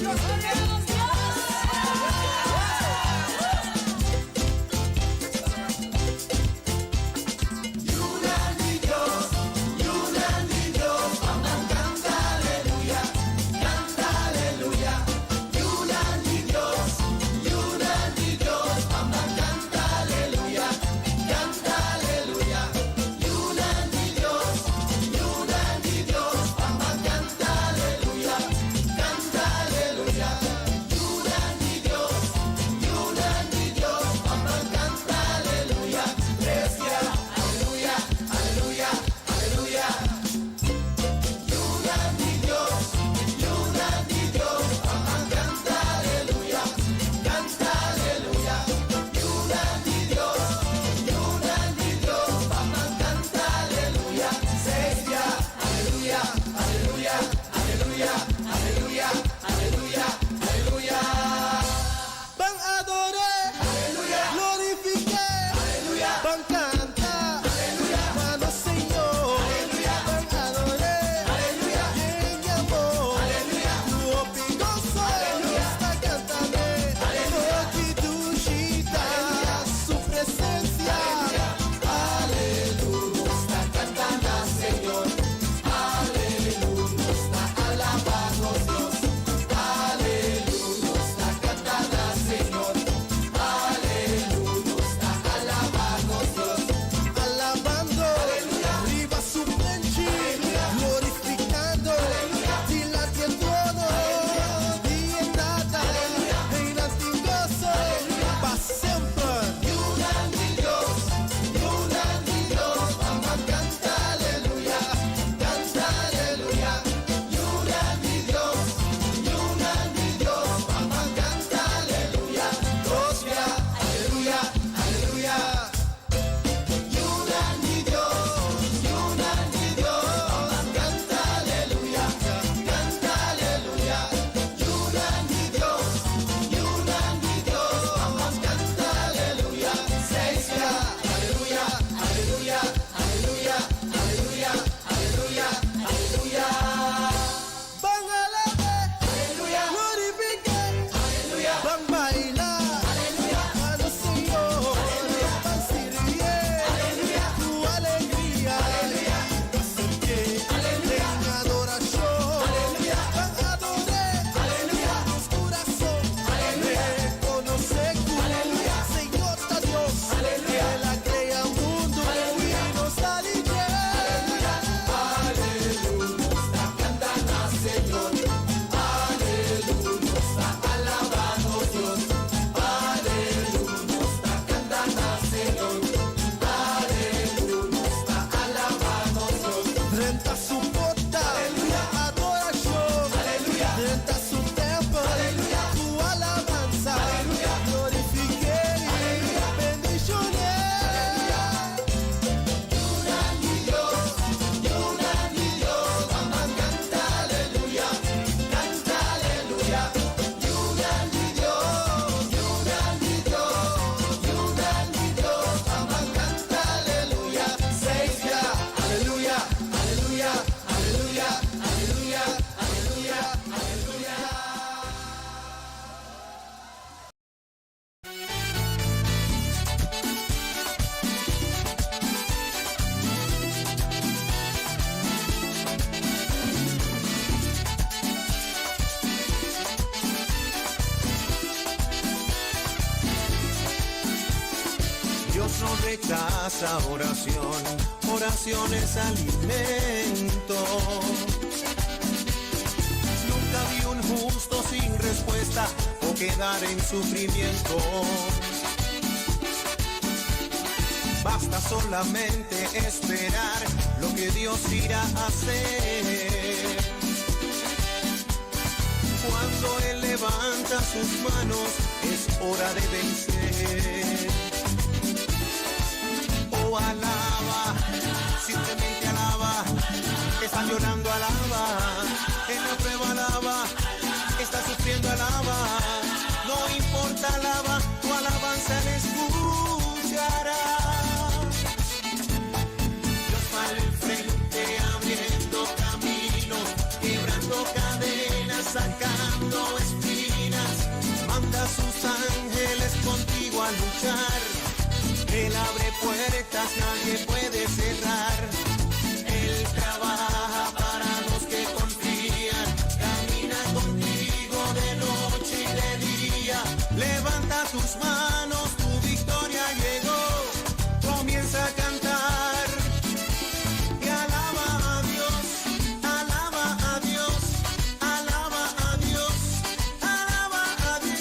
no rechaza oración, oración es alimento. Nunca vi un justo sin respuesta o quedar en sufrimiento. Basta solamente esperar lo que Dios irá a hacer. Cuando Él levanta sus manos, es hora de vencer. Oh, alaba, simplemente alaba. Está llorando, alaba. En la prueba, alaba. Está sufriendo, alaba. No importa, alaba. Tu alabanza le escuchará. Dios va al frente abriendo caminos, quebrando cadenas, sacando esperanza. sus ángeles contigo a luchar. Él abre puertas, nadie puede cerrar. Él trabaja para los que confían, camina contigo de noche y de día. Levanta tus manos, tu victoria llegó. Comienza a cantar y alaba a Dios, alaba a Dios, alaba a Dios, alaba a Dios.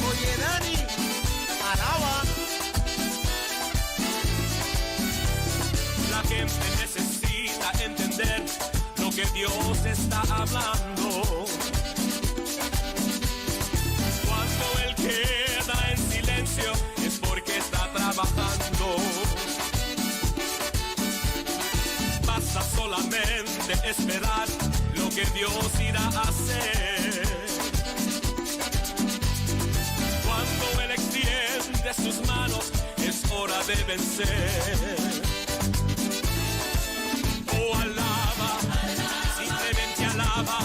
Oye, Dani, alaba. La gente necesita entender lo que Dios está hablando. Cuando Él queda en silencio es porque está trabajando. Basta solamente esperar lo que Dios irá a hacer. Cuando Él extiende sus manos es hora de vencer. Oh, alaba, simplemente alaba.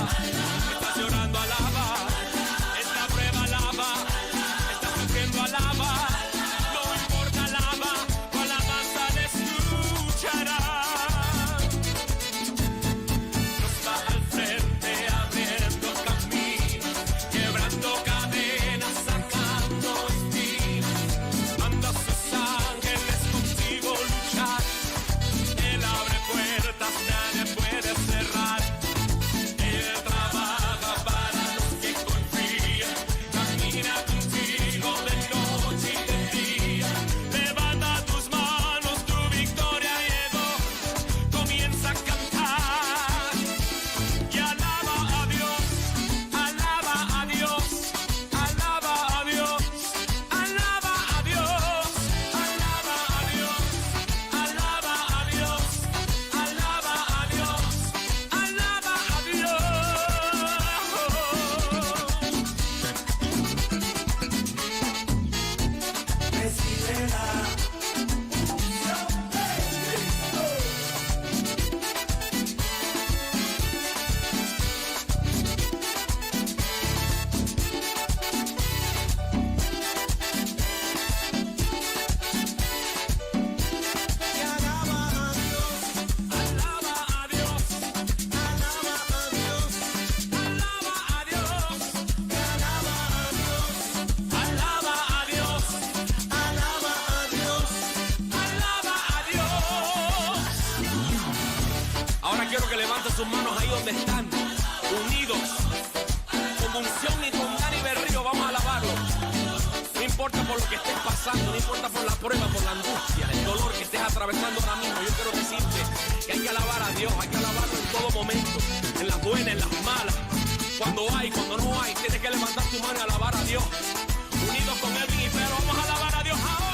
Estás llorando, alaba. Esta prueba, alaba. Estás sufriendo, alaba. No importa, alaba. Tu alabanza le escuchará. Dios va al frente abriendo caminos, quebrando cadenas, sacando espinas. Manda a sus ángeles contigo luchar. Él abre puertas, nadie puede cerrar. Él trabaja para los que confían. Camina contigo de noche y de día. Levanta tus manos, tu victoria llegó. Comienza a cantar y alaba a Dios, alaba a Dios, alaba a Dios, alaba a Dios, alaba a Dios, alaba a Dios, alaba a Dios, alaba a Dios. Recíbela. Y alaba a Dios, alaba a Dios, alaba a Dios, alaba a Dios, alaba a Dios, alaba a Dios, alaba a Dios, alaba a Dios. Ahora quiero que levanten sus manos ahí donde están, unidos, con unción y con Dani Berrío. Vamos a alabarlo. No importa por lo que estés pasando, no importa por la prueba, por la angustia, el dolor que estés atravesando ahora mismo. Yo quiero decirte que hay que alabar a Dios, hay que alabarlo en todo momento, en las buenas, en las malas, cuando hay, cuando no hay. Tienes que levantar tu mano y alabar a Dios. Unidos con Edwin y Pedro, vamos a alabar a Dios ahora.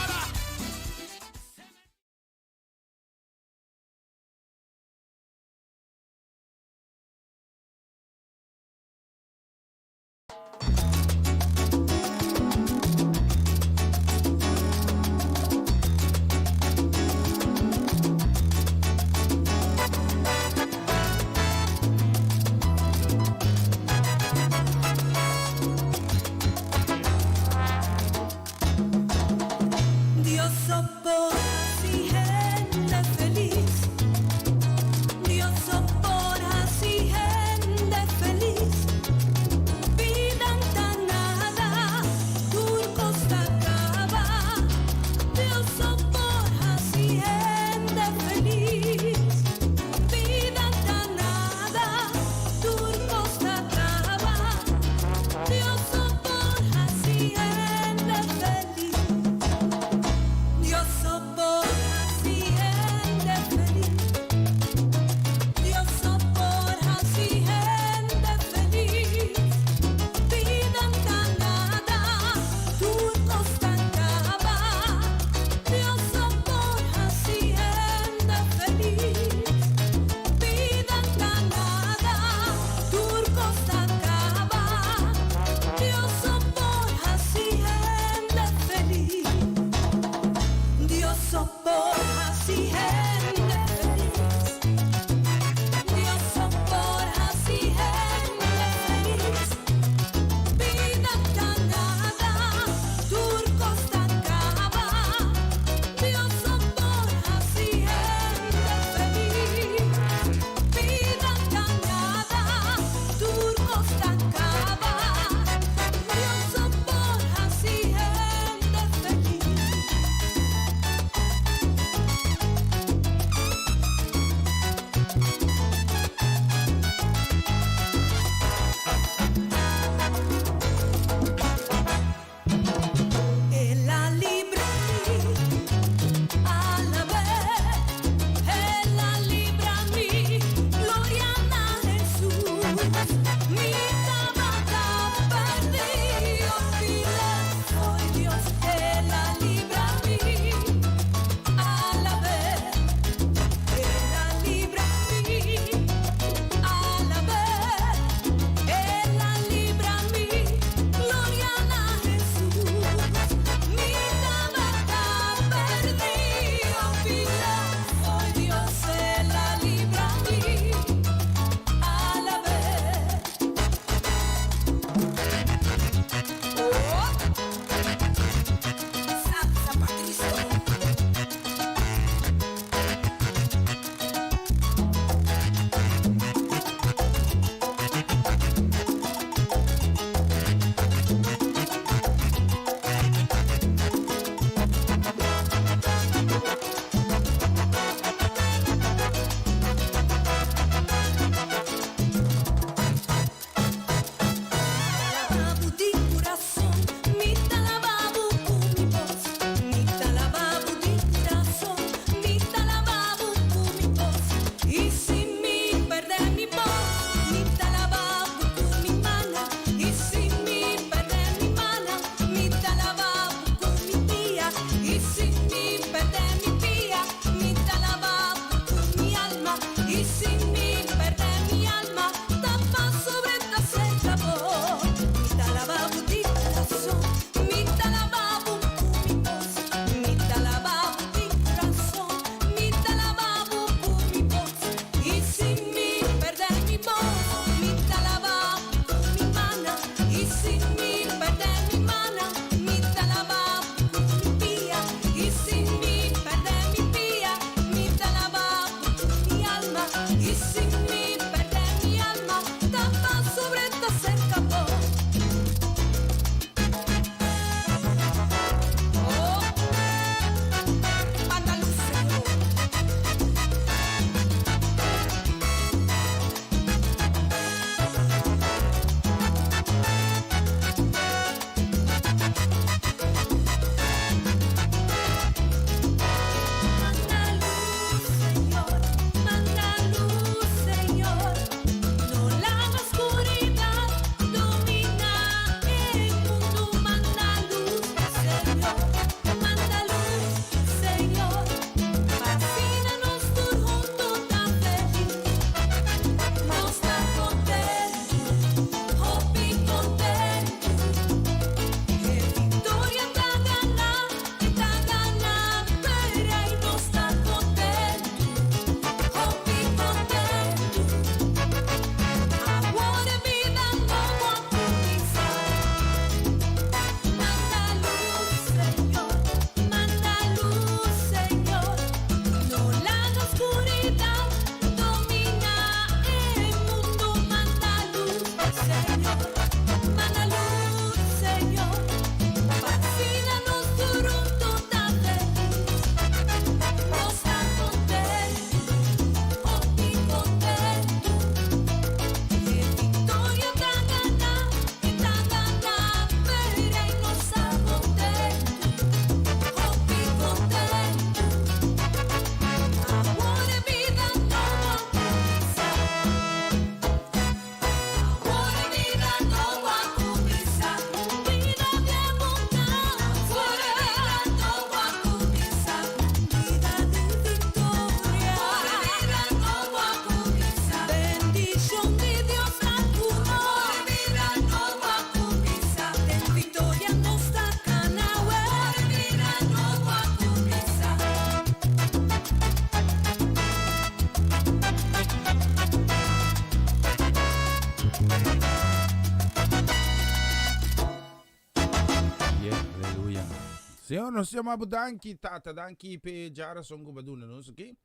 Senhor, nós chamamos danki, tata, danki, pe jara songo baduna, nós aqui.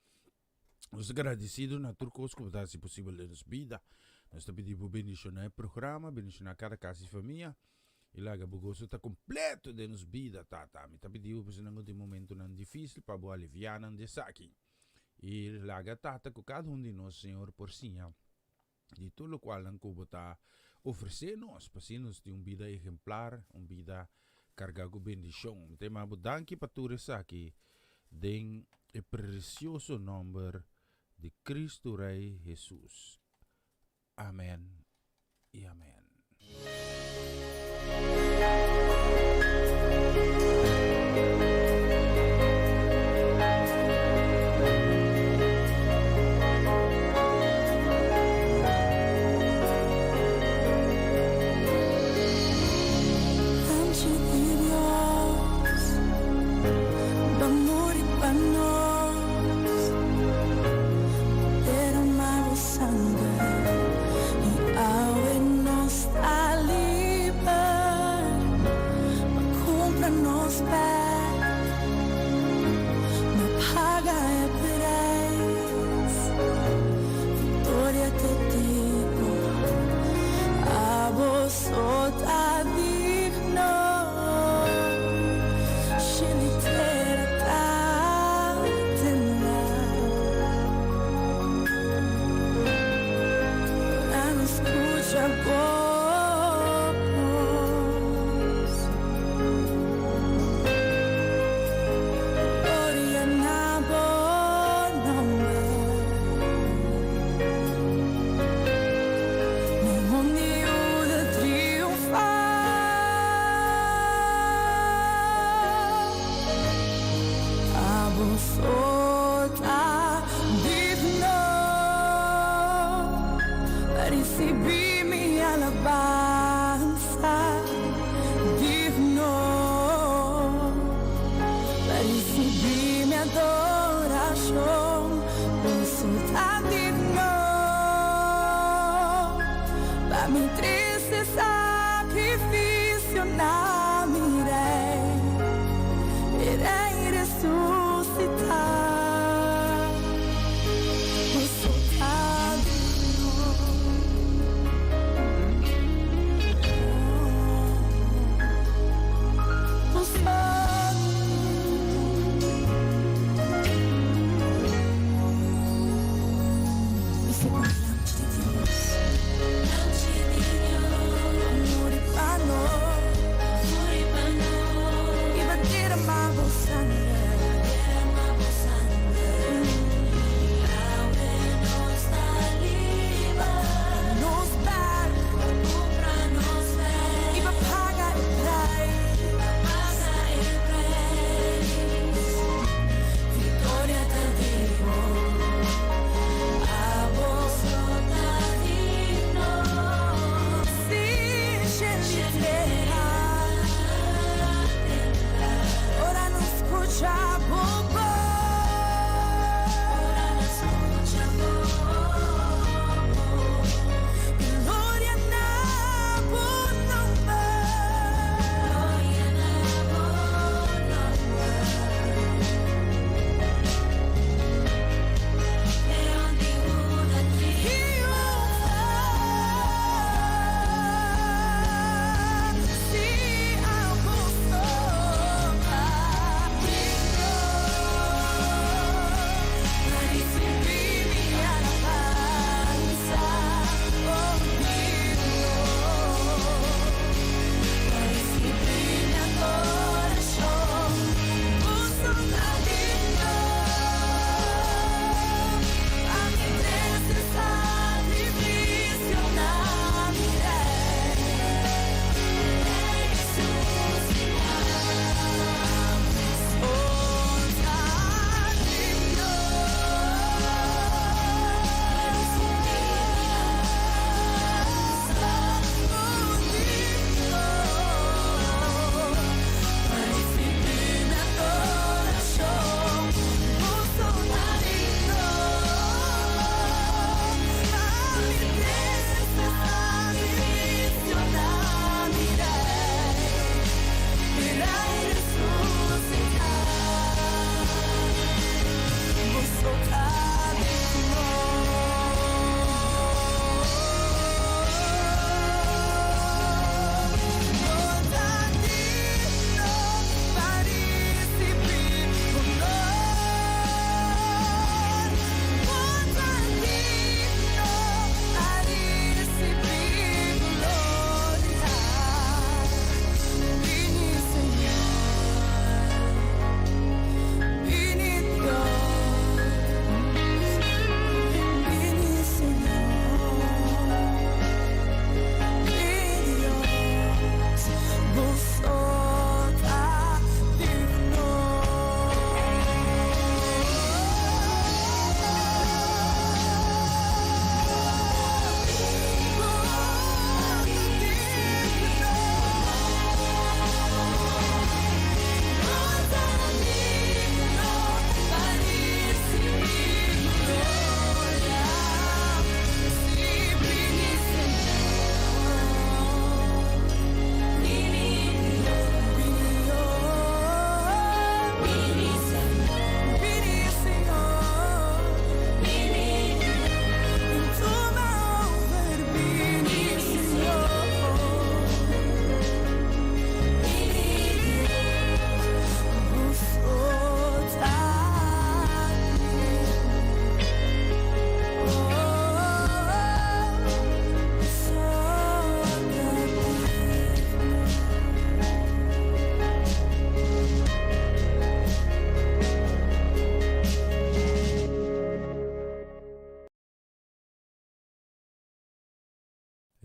Nós agradecidos na turcos como está se possível de nos vida. Nós te pedimos bendicionar o programa, bendicionar cada casa e família. E lá, o gosto está completo de nos vida, tata. Me te pedimos para não ter momento não difícil para boa aliviar não de saque. E lá, tata, com cada de nós, Senhor, por sinha. De tudo o qual não cubo está oferecendo nós, para si nos ter uma vida exemplar, uma vida carga com bendição. Tema danke para tu aqui, den o precioso nome de Cristo Rei Jesus. Amém e amém.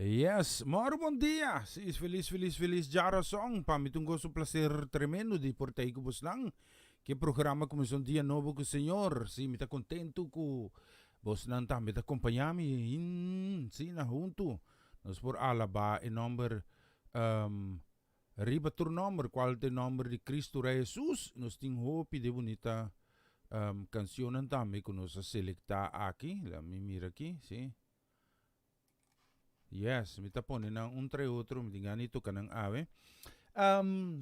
Yes, moro bom dia. Sí, feliz, feliz, feliz Jara Song. Pamitunggo su placer tremendo de portay ko bus lang. Que programa como un dia novo com o Senhor. Sí, mita contento ko bos nan ta mita acompanhami in sí na junto. Nos por alaba em number riba tur number qual te number de Cristo Rei Jesus. Nos ting hopi de bonita canciones também que nos selecta aqui. La mi mira aqui, sí. Yes, mita pone na tre outro, mi ganito kanang ave.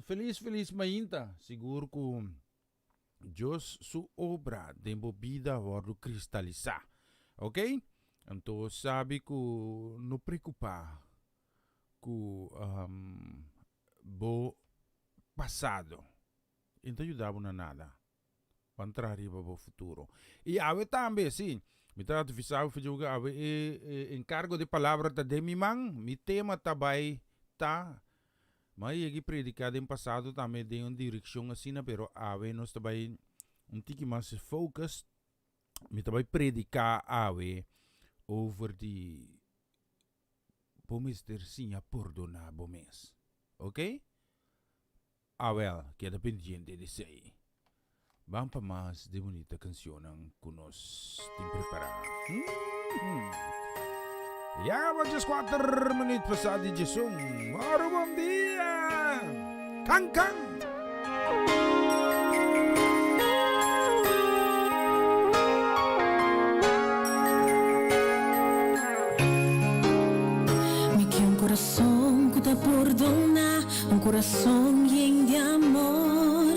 Feliz, feliz mainta. Siguro ko Diyos su obra de embobida waro cristalizar. Ok? Então sabe que no preocupa com bo passado. Então ajudava na nada. Para arriba bo futuro. E ave também, sim. Me trato fisau fijuga ave encargo de palavra ta de mi mang. Mi tema tabay ta. Mas eu predicado em passado também de uma direção assim, pero ave nós também tiki mais focus. Me também predicar ave over the pomister sinha perdona bomes. Ok? Well, queda pendiente de sei. Vamos para mais de bonita canção que nós temos preparado. Ya, just 4 minutos pasado de Jesus. Moro bom dia! Kang Kang! Me que un corazón que te perdona, un corazón lleno de amor,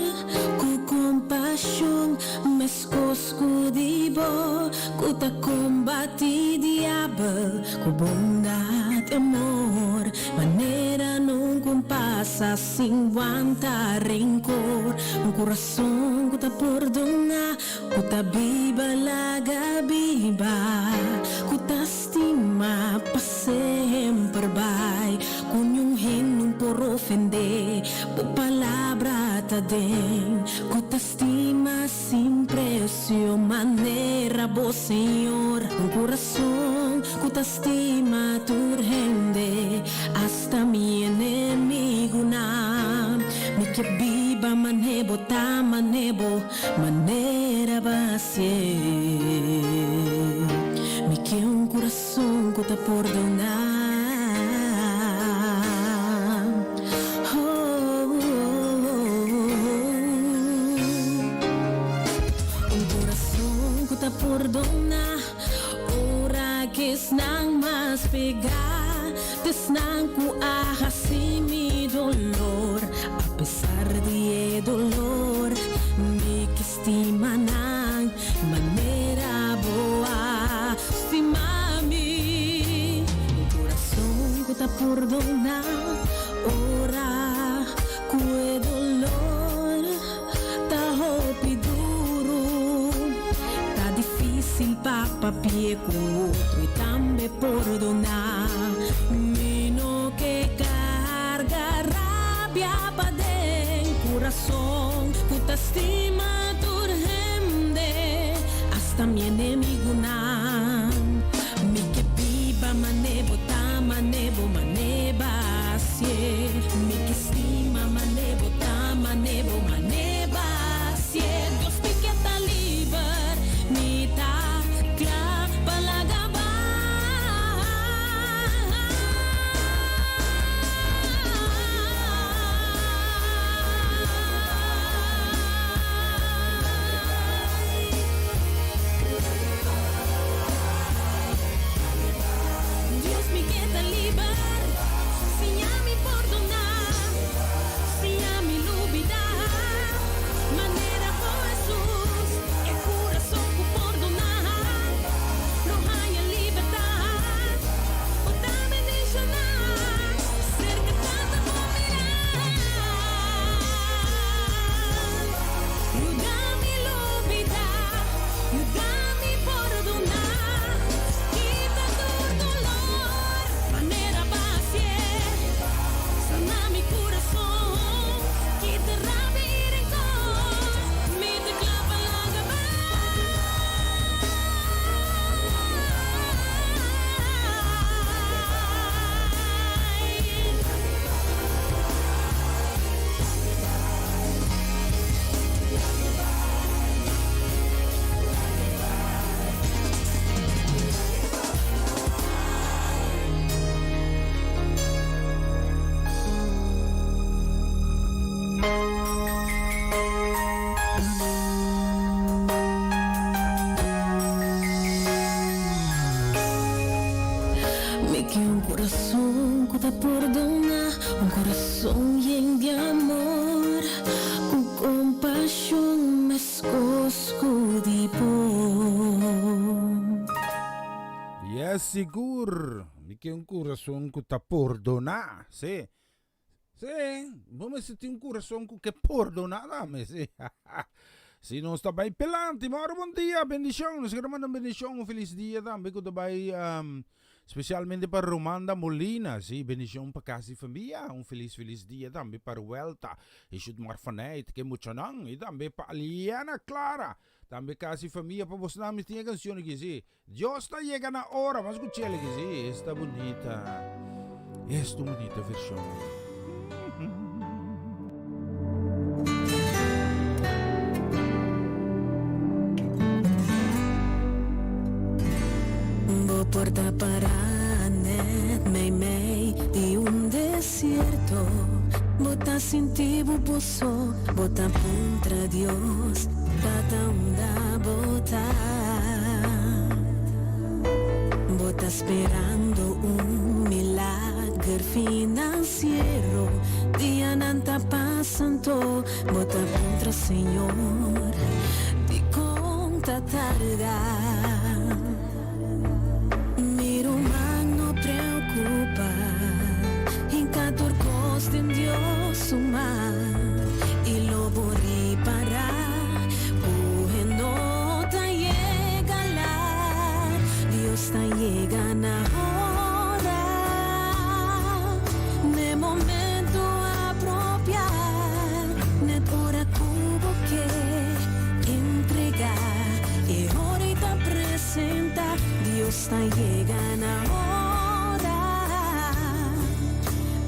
con compasión, me escosco de bo, que te combate diablo, con bondad y amor, manera no compasa sin aguantar rencor, un corazón que te perdona, que te viva la viva, que te estima para sempre vai, con un hin por ofender, por palabra te den, que te estima sin precio, manera vos Señor, un corazón que te estima tu gente, hasta mi enemigo na, mi que viva manebo, ta manebo, manera va a ser, mi que un corazón que te perdona. Perdona, ora que snang mas pegar, desnang ku ahasi mi dolor, a pesar de dolor, mi que estima nang manera boa, estima mi, corazón que te perdona, ora que dolor, ta hopi duro. Difícil papapie com outro e também perdonar. Mino que carga rabia para dentro coração, que te estima tu gente, hasta mi enemigo na. Mi que viva manebo, ta manebo, maneba sie. Mi que estima manebo, ta manebo, maneba sie. Dios te queda liber. Nita kla palagaba. corazón lleno de amor, con compasión me escojo de bom. Yes, sigur. Mica un coração que tá perdona, sim. Sim, vamos se tem um coração que perdona, mas sim. Se não está bem pelante, mora bom dia, bendição. Nós queremos uma bendição, um feliz dia também que também especialmente para Romanda Molina, sim, bendição para casa e família, um feliz dia também para Welta, e should marfanete que muito não, e também para Liana Clara. Também casa e família para você não tem canção que diz, Deus está chegando a hora, mas escute ela que diz, esta bonita versão. Vou portar para net, mei de desierto. Bota sin ti bubuso, bota contra Dios, bata onda bota. Bota esperando milagre financiero. Día nanta pasando, bota contra Señor, di conta tarda. Mi rumano preocupa, en cada costa en Dios humar, y lo voy para, no te llega la, Dios te llega ahora, de momento apropiar, ne hora cubo que entregar, y ahorita presenta, Dios te llega ahora,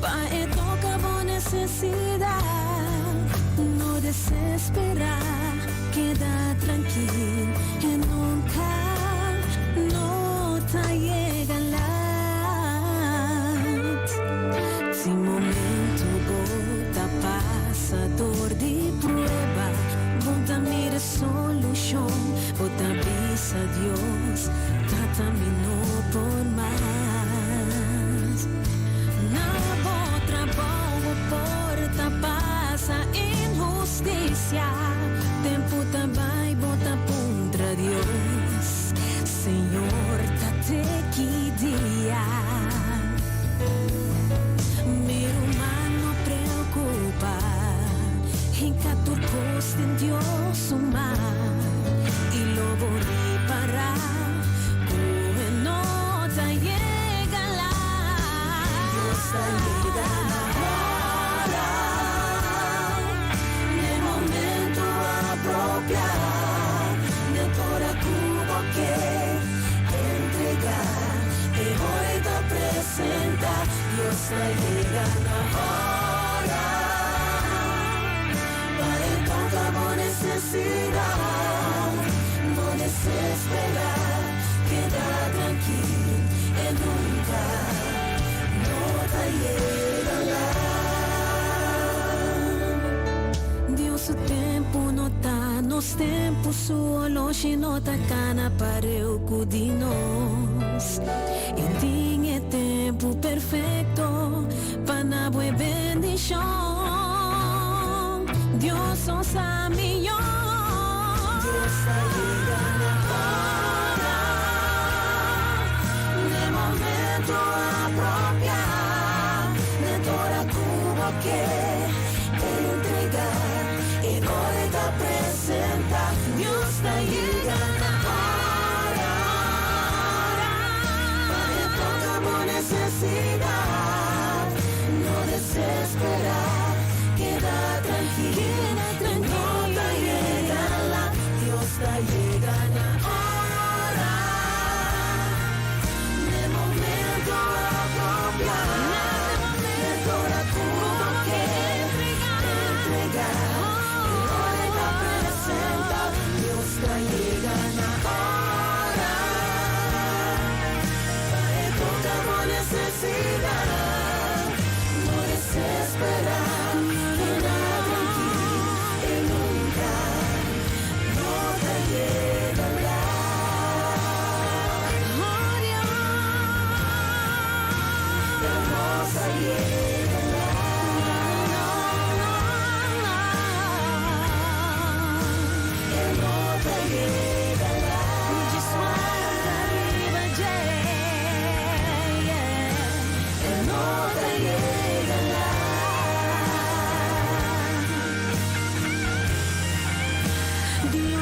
pa' toca por necesidad, no desesperar, queda tranquilo, que nunca no te llega la. Si momento bota pasador de prueba, bota mira solución, bota avisa a Dios, tratamino por más. Nada otra bobo porta pasa injusticia, tempo também bota contra Dios, Senhor tate que dia. Mi humano preocupa, en cada costa en Dios humar, y lo voy para, como no te llega la, Dios te llega ahora, de momento apropiar, de toda cubo que entregar, y hoy te presenta, Dios te llega ahora, para encontrar por necesidad, no desesperar, queda tranquilo, y nunca no te llegará. Dios o tempo não tá, nos tempos sua longe não tá cana para eu cuidar nós. E tinha tempo perfeito para na boa bendição. Dios só sabe melhor. Dios está chegando agora, de momento apropiar, de toda cuba que entregar, y hoy te presenta, Dios está llegando ahora, para toda por necesidad, no desesperar, queda tranquilo, no te llega la, Dios está llegando ahora, de momento apropiar, de toda cuba que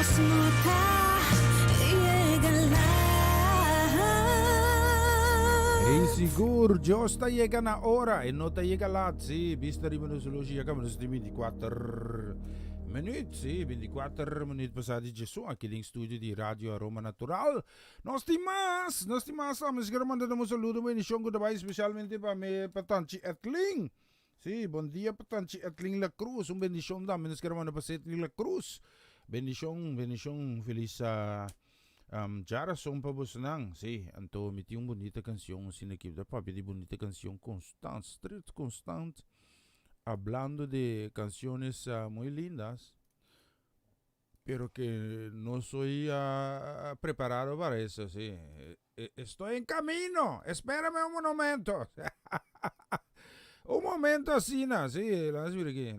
nos nota llega lá. Hey, siguro, Diyos ta llega na ora e no ta llega lahat. Si, vista rin mo na solusi ka mo sa 24 minutes, si, 24 minutes passati Gesù, anche in studio di Radio Aroma Natural. Nos timas, mas que mandando un saludo mo inisyon ko dabei specialmente pa me patanchi Etling. Si, bon dia patanchi Etling La Cruz, un bendición da, menos que manda pa Etling La Cruz. Bendición, feliz Jara son pa nang, sí, anto meti una bonita canción, sin equipo papi de bonita canción constant, street constant, hablando de canciones muy lindas, pero que no soy preparado para eso, sí. Estoy en camino, espérame un momento. Un momento así, sí, la mira aquí,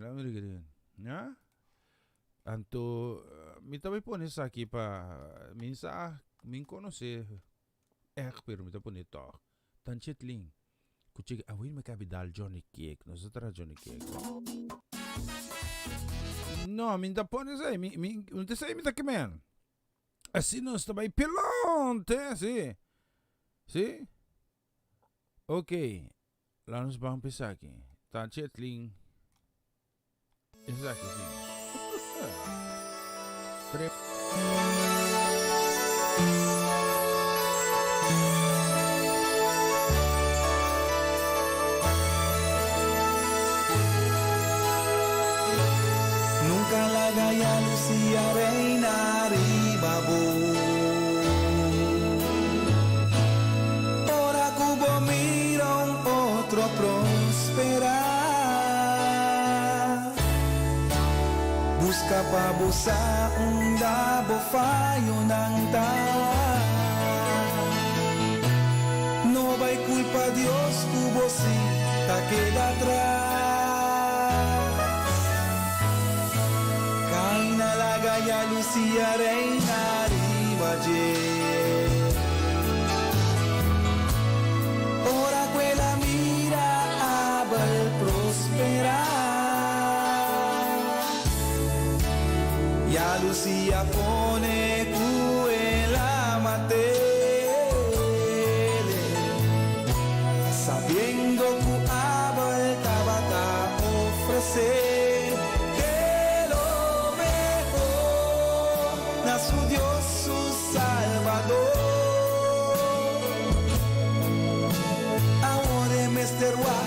¿ya? Anto, mi também pones aqui para minsa, min conhecer, pero mi também to, tanchetling, kuchig awin makabidal Johnny Cake, nós outra Johnny Cake. No, min da pones aí, min te sei mi que men. Assim nós também pelonte, sim, ok, lá nós vamos pensar aqui, tanchetling, isso aqui sim. Trip. Nunca la gaya Lucía reina ribabo. Ora cubo mira un otro prosperar. Busca pa busa un dabo fallo ng tawa. No hay culpa Dios tuvo si ta queda atrás. Kaina la gaya Lucía reina ribaje. Ora quella mira abel prosperar. Ya Lucía pone cuela matele, sabiendo que abel tabata ofrecer de lo mejor, na su Dios su Salvador. Ahora Mr. Wa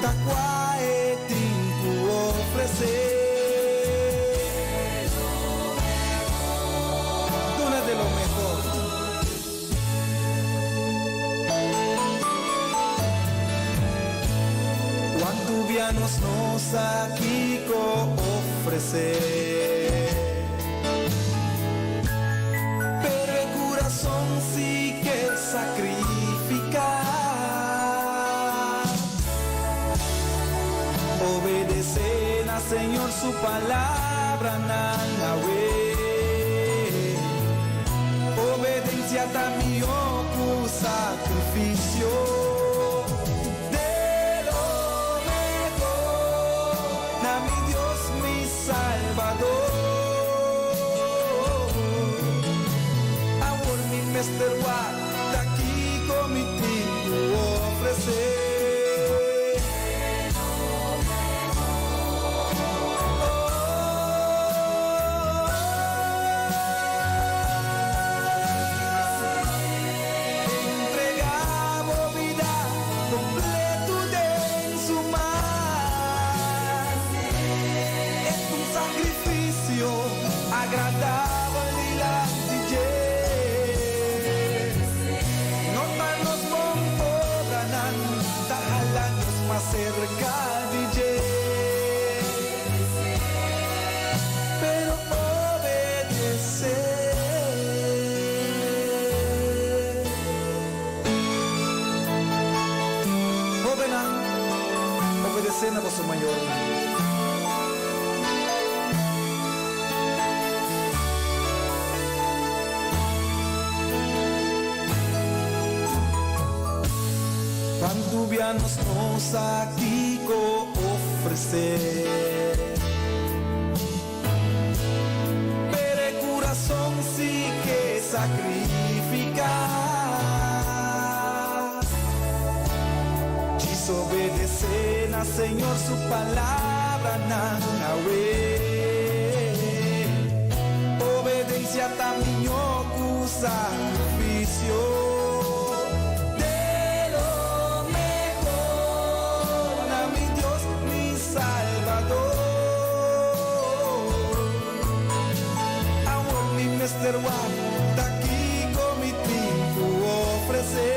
takwa etinku ofrecer. Nos aquí ofrecer, pero el corazón sí que sacrificar, obedecer al Señor su palabra, nanawe, obediencia también tu sacrificio. Mr. Watt, aquí con mi tío ofrecer. Entregamos vida completo de su mar. Es un sacrificio agradable y la DJ. Cerca DJ, pero obedecer. Obedecer na vossa maior. Pantubianos nos aquí co ofrecer, pero el corazón sacrificar. Desobedecer na Senhor su palavra na obedência também o sacrifício. Mr. One, daqui com mi tempo oferecer.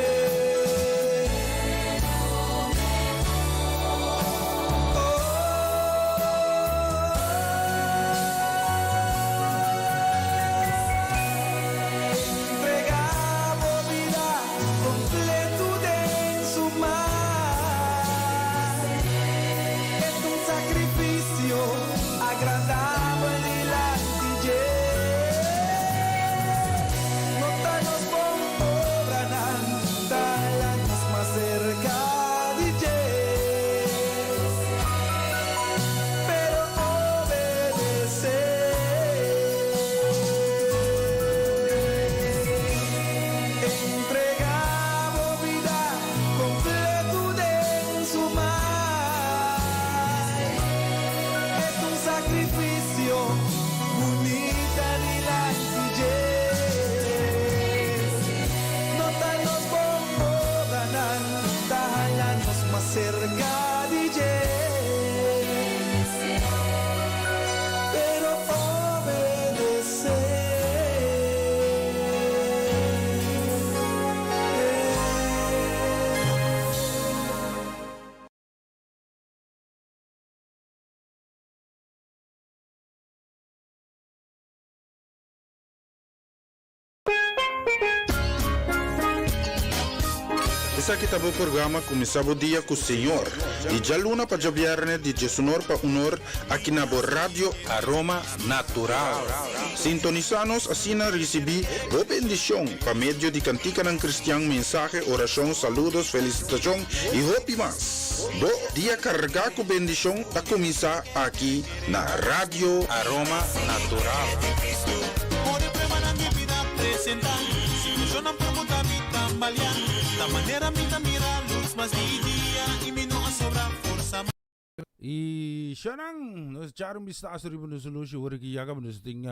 Essa kita bu programa começava o dia com o Senhor. E já luna para jabiarne de Jesunor para honor aqui na Rádio Aroma Natural. Sintonizanos assina recebi o bendição para meio de cantica ng Cristian, mensaje, oração, saludos, felicitação e hopi mas. Bo dia carga com bendição para começar aqui na Rádio Aroma Natural. E Shanang, nós já vista ribu no solution ora que jaga nos tem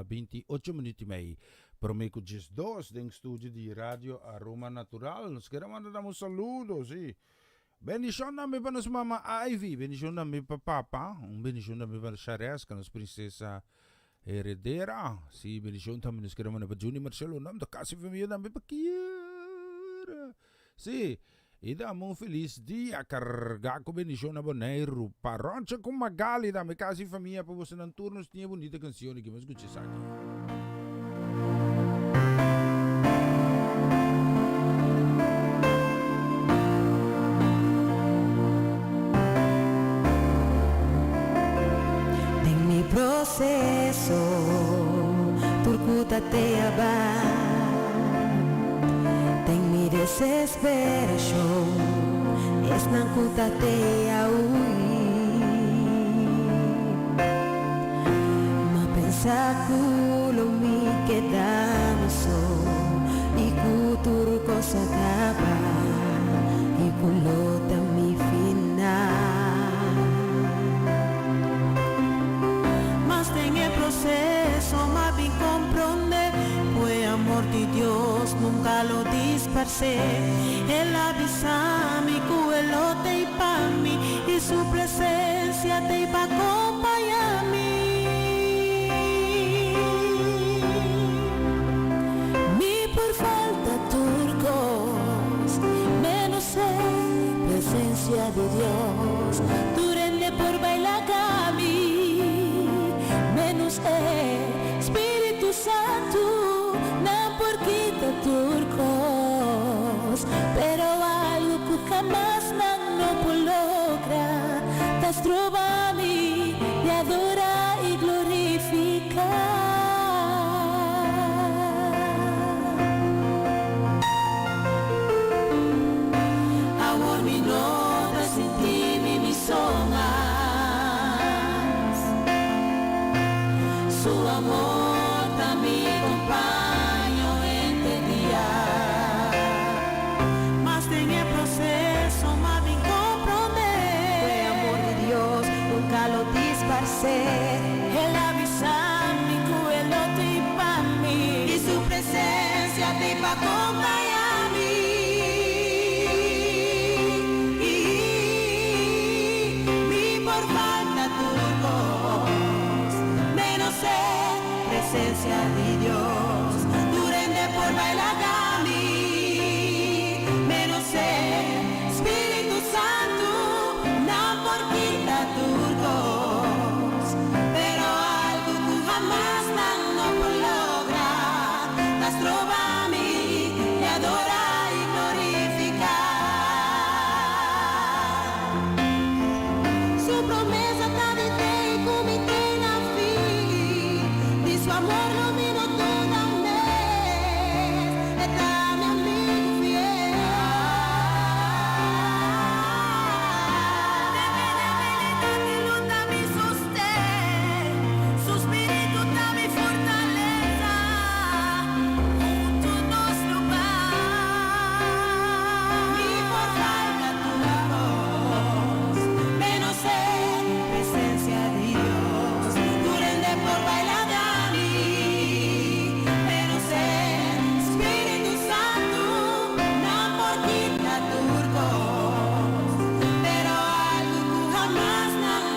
28 minutos mai. Prometo just dos dentro estúdio de rádio Aroma Natural. Nós queremos mandar um saludo, sim. Bendição também para nossa mama Ivy, bendição também para papa, bendição também para Charesca, nossa princesa heredera. Sim, bendição também nós queremos mandar para Juni Marcelo, nome da casa família também para Kiara. Sim. E damos feliz dia carregar com bendição na Boneiro. Paroncha com Magali da minha casa e família para você não turnos tinha bonita canção que vamos escutar aqui. Em mi processo, turcuta te abar. Desesperação, es nang kutate aui. Mapensa kulo mi quedamos y kutur cosa acaba y kulota mi final. Mas en el proceso más bien comprende, fue amor de Dios nunca lo dispersé. Él avisa mi cuelote y pa' mí, y su presencia te iba a acompañar a mí. Mi por falta turcos, menos presencia de Dios. Durende por bailar cami, menos Espíritu Santo, na por quita turcos. Pero algo que jamás no puedo lograr, tas trovami y adora y glorificar. Amor mi nota sin ti mi son más. Su amor también acompaño ser. Él avisa mi cuello te pa' mí y su presencia te pa' acompañarme. Mi por falta tu voz, menos ser presencia de Dios. Durante por bailar a mí, menos ser Espíritu Santo, no por quita tu voz, pero algo tú jamás no por lograr, las trova a mí, te adora y glorificar. Su promesa está de te y comité na fin, de su amor lo miro toda vez, está mi amigo fiel. De debilidad y luta mi sostén, su espíritu da mi fortaleza, junto nos lo va. Mi por falta tu voz, menos ser presencia de Dios. Durante por bailar a mí, menos ser Espíritu Santo, no por quita tu voz, pero algo tú jamás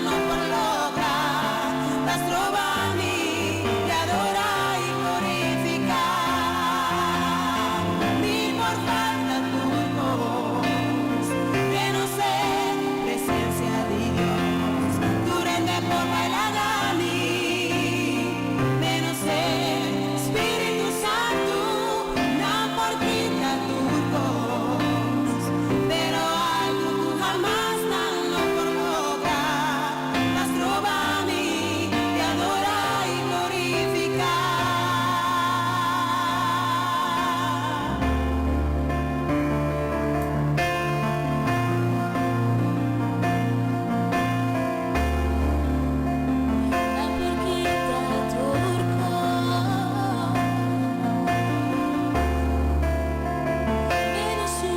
no por lograr, las trova a mí, te adora y glorificar. Mi por falta tu voz, menos ser presencia de Dios. Durante por bailar a mí, menos ser Espíritu Santo, no por quita tu voz, pero algo tú jamás no por lograr, las trova a mí, te adora y glorificar. La porquita turco, menos su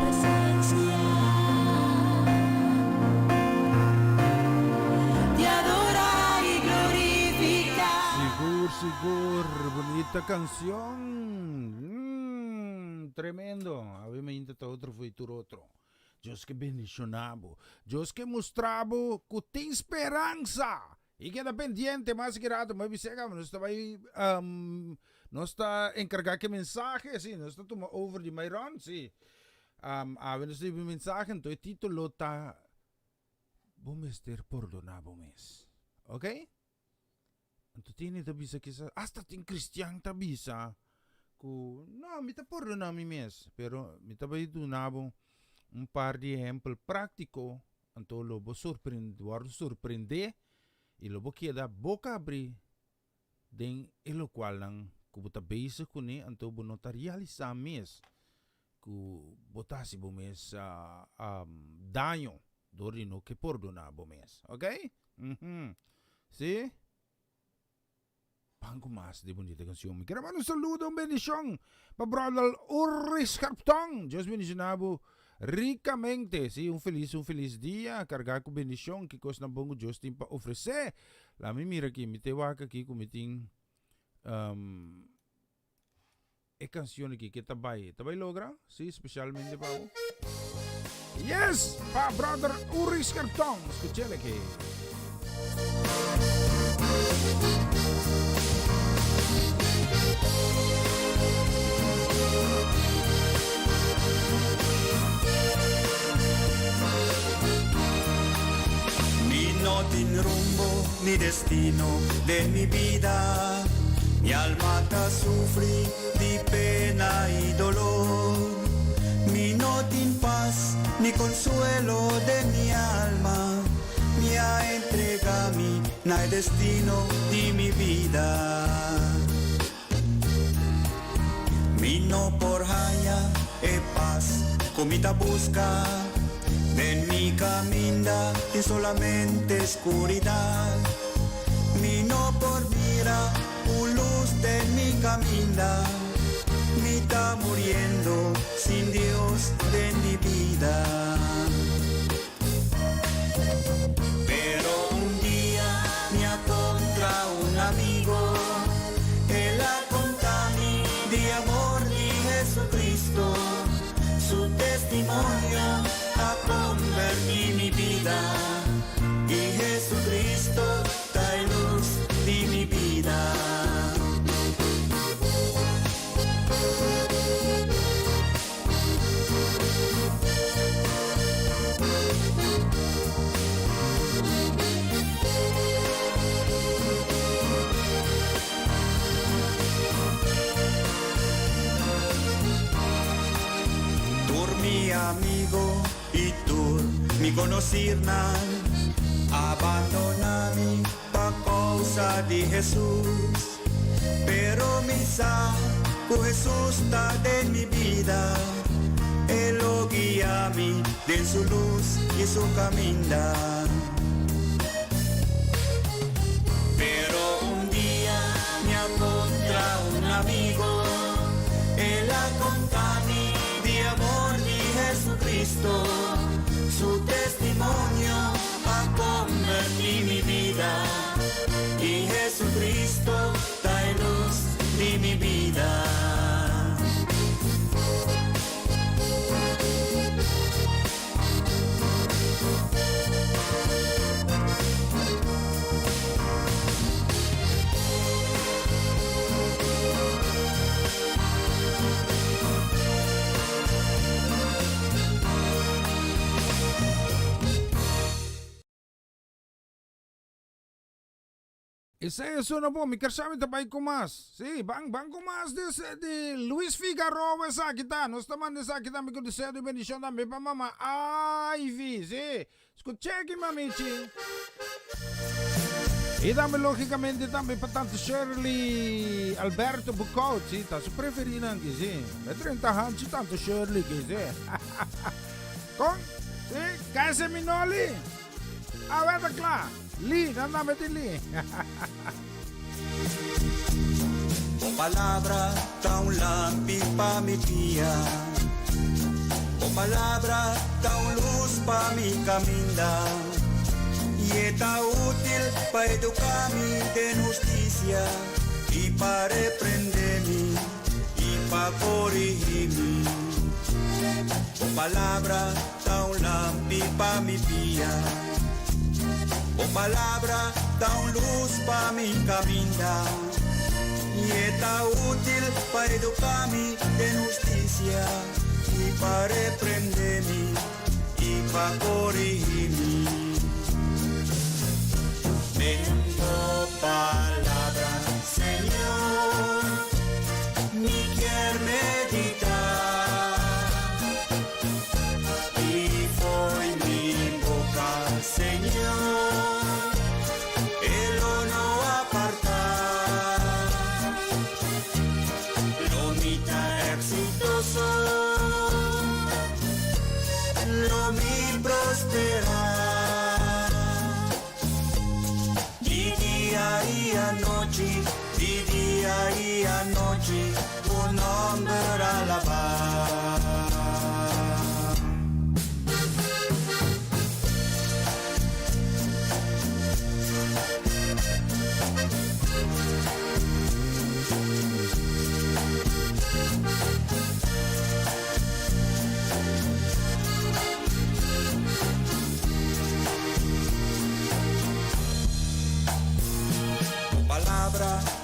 presencia, te adora y glorifica. Sigur, bonita canción. Tremendo. A ver, me intenta outro futuro outro. Deus que bendicionabo. Deus que mostrabo que tem esperança. E queda pendiente, mais que rato, mas bisega, nós está aí, nós está encarregar que mensagem, sim, nós está tomando over de Myron, sim. Nós temos mensagem, então o título está vamos ter perdonado mes. Ok? Então tem que bisa que hasta tem cristiano tá bisa. Não, me tá perdonando mes, pero me tá vai donavo par de exemplo prático, então lobo surpreender e lobo queda boca abrir den elo qual lang kubuta base ko ni então bo nota realizar mes ku botasi bo mes danho dorino que perdona bo mes, ok? Sim? Pango mas de bonita canción. Me quiero mandar un saludo, un bendición para brother Urris Carptong. Dios bendicionado ricamente. Sí, un feliz día. Cargar con bendición que cosa na bongo Dios tem para ofrecer. La mi mira aqui, me te waka aqui com meeting canción aqui que tabay logra, sí, especialmente para vos. Yes, pa brother Urris Carptong. Escuchele que No tiene rumbo ni destino de mi vida. Mi alma está sufre de pena y dolor. Mi no tiene paz ni consuelo de mi alma. Mi ha entregado mi no hay destino de mi vida. Mi no por haya e paz comida busca. En mi camina y solamente oscuridad. Mi no por mira, un luz de mi camina. Mi está muriendo sin Dios de mi vida. Pero un día amigo, Él contami de amor de Jesucristo, su testimonio ha convertido mi vida, y Jesucristo da luz de mi vida. Mi amigo y tú mi conocirán, abandonami pa causa de Jesús, pero mi con Jesús está en mi vida, Él lo guía a mí de su luz y su camino. Pero un día me encontré un amigo, Él contami de amor de Jesucristo, su testimonio ha convertido mi vida, y Jesucristo da luz de mi vida. Ese es uno po, mi kasama tabay kumas. Si, bang kumas de Luis Figaro sa kita. Nos taman sa kita mi kudisero de bendición también pa mama Ivy, si. Escuchequi mamichi. Y también lógicamente también para tanto Shirley Alberto Bucot, si, ta su preferida anche, si. Me 30 años tanto Shirley che si. Con, si, case minoli. A ver, klar. Lee, andame de Lee. O palabra da un lampi pa mi pia, o palabra da un luz pa mi caminda, y está útil pa educarmi de justicia, y pa reprendermi, y pa corregirmi. O palabra da un lampi pa mi pia, o palabra da un luz pa mi camino, y está útil pa educarmi en justicia, y pa reprendermi, y pa corregirmi. Tengo palabra, Señor, mi quiero meditar, y fue mi boca, Señor, lo mi prosperar, di día y a noche, di día y a noche, tu nombre alabar.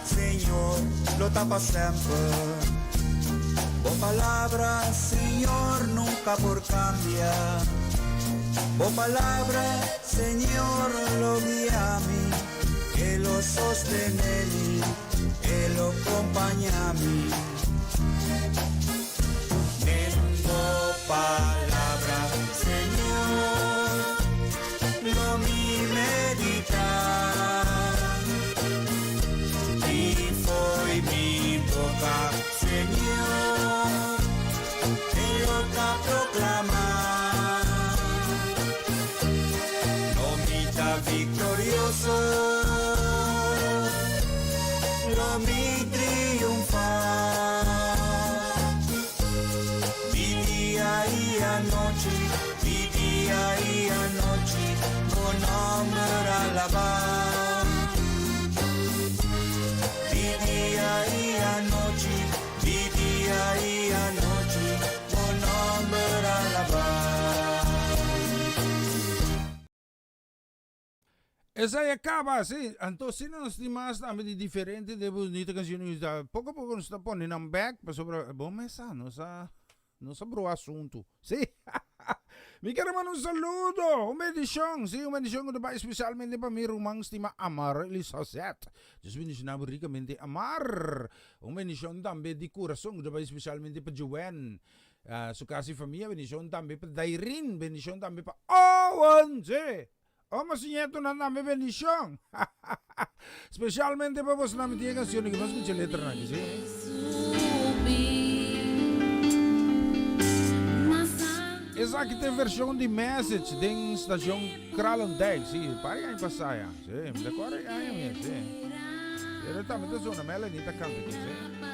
Señor, lo tapa siempre. O palabra, Señor, nunca por cambiar. O palabra, Señor, lo guía a mí, que lo sostiene, que lo acompaña a mí. Tengo palabra, Señor, lo mi meditar. Mi boca, Señor, Él lo está proclamar. Lo mita victorioso, lo mi triunfar. Di día y a noche, di día y a noche, con nombre alabar. Esa ya acaba, sí. Entonces, no nos más también diferente de bonita canción. Poco a poco nos está poniendo un back, pero sobre. Bom, esa, no sa bro asunto. Sí. Mi quiero mandar un saludo, un bendición, sí, un bendición especialmente para mi rumang estima Amar Elisazet. Dios bendición ricamente Amar. Un bendición también de corazón, especialmente para Joanne. Su casi familia, bendición también para Dairin, bendición también para Owen, sí. Oh, mas nieto na namin bendición. Especialmente para vos namin tiya canción que vas escuchar letra na kasi. Esa aqui tem versão de message de estação Kralondijk, sim. Pare aí passar, sim. Me decora aí mesmo, sim. Ele tá muito zona, mas ela nem tá cantando aqui, sim.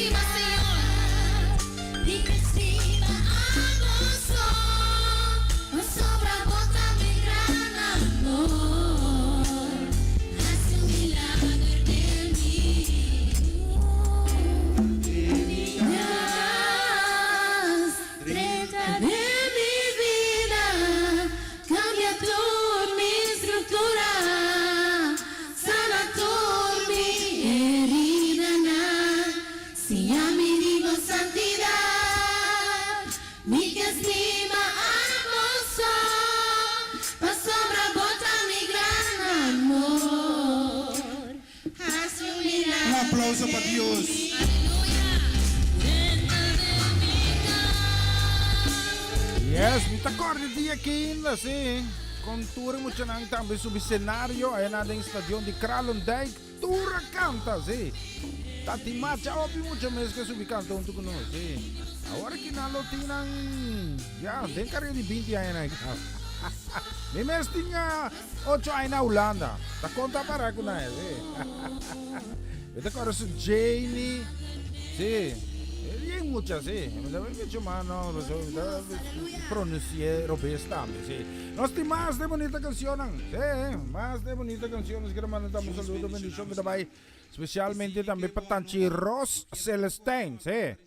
estima, Señor. Mi que estima, hermoso. No sobra bota mi gran amor. Hace un milagro en mí. Treta de mi vida, cambia toda mi estructura, sana toda mi herida, si a mi digo santidad, mi que estima hermoso, pa' sobra bota mi gran amor, hace un milagro. Un aplauso para Dios. Yes, kita acorde dia kinda si. Konturen mo siya nang tambi subi senaryo ay na ding stadion di Kralondijk tura canta si. Tati macha opi mo siya mes ka subi canta untuk kuno si. Agora kinalo tinang ya, den carga di 20 ay na. Mi mes tinha 8 ay na Holanda. Ta conta para ko na si. Ito ko su Janie si. Hay muchas, sí. Mucho más, no, pronuncié robestamente, sí. Nos di más de bonita canción, sí, más de bonita canciones que mandamos un saludo, bendición, dabei, especialmente también para Tanchi Ros Celestine, sí.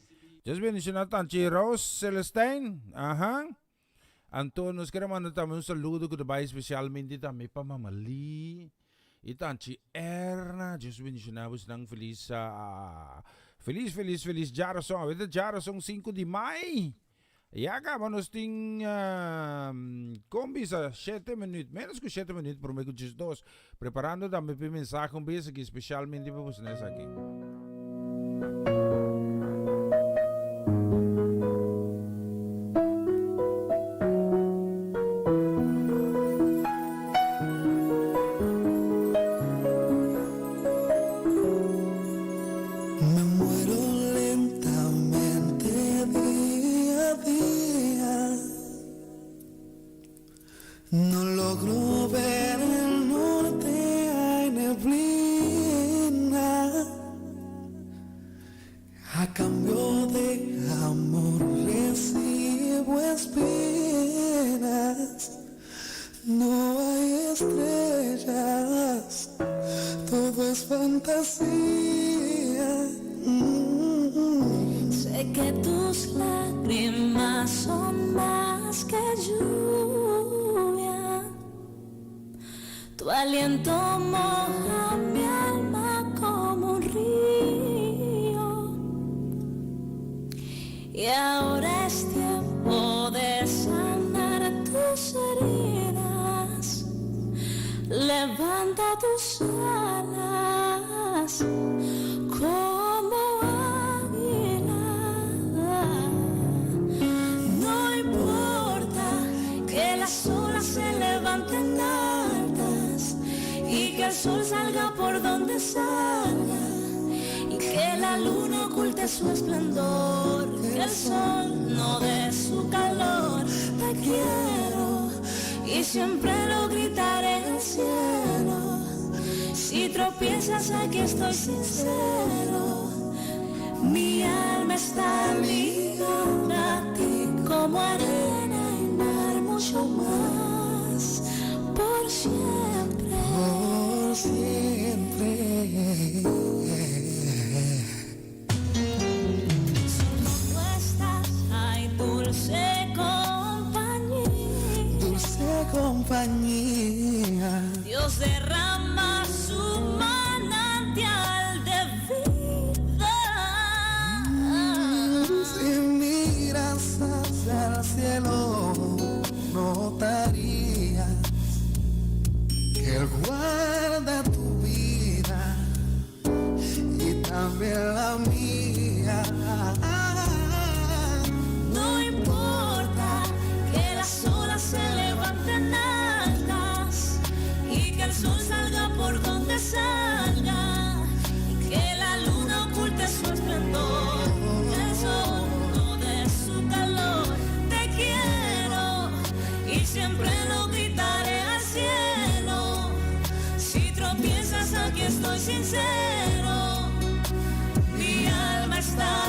Just bendición a Tanchi Ros Celestine, ajá. Anton, nos queremos mandar también un saludo, dabei, especialmente también para Mama Lee y Tanchi Erna, just bendición a vos, nang feliz, Feliz Jarasong. Weet je, Jarasong 5 de maio. Ja, acabamos ting combi sa 7 minutos. Menos que 7 minutos, por meio de 2. Preparando também para mensagem um beijo aqui, especialmente para vocês aqui. No logro ver el norte, hay neblina. A cambio de amor recibo espinas. No hay estrellas, todo es fantasía. Sé que tus lágrimas son más que lluvia. Tu aliento moja mi alma como un río. Y ahora es tiempo de sanar tus heridas. Levanta tus alas como águila. No importa que las olas se levanten altas y que el sol salga por donde salga y que la luna oculte su esplendor, que el sol no dé su calor. Te quiero y siempre lo gritaré al cielo. Si tropiezas, aquí estoy sincero. Mi alma está ligada a ti como arena y mar, mucho más. Por siempre. Por siempre. Solo tú estás, ay, dulce compañía. Dulce compañía. Dios derrama su manantial de vida. Si miras hacia el cielo, notarías que Él guarda tu vida y también la mía. No importa que las olas se levanten altas y que el sol salga por donde salga y que la luna oculte su esplendor, que el sol no dé su calor. Te quiero y siempre lo gritaré al cielo. Si tropiezas, aquí estoy sincero. Mi alma está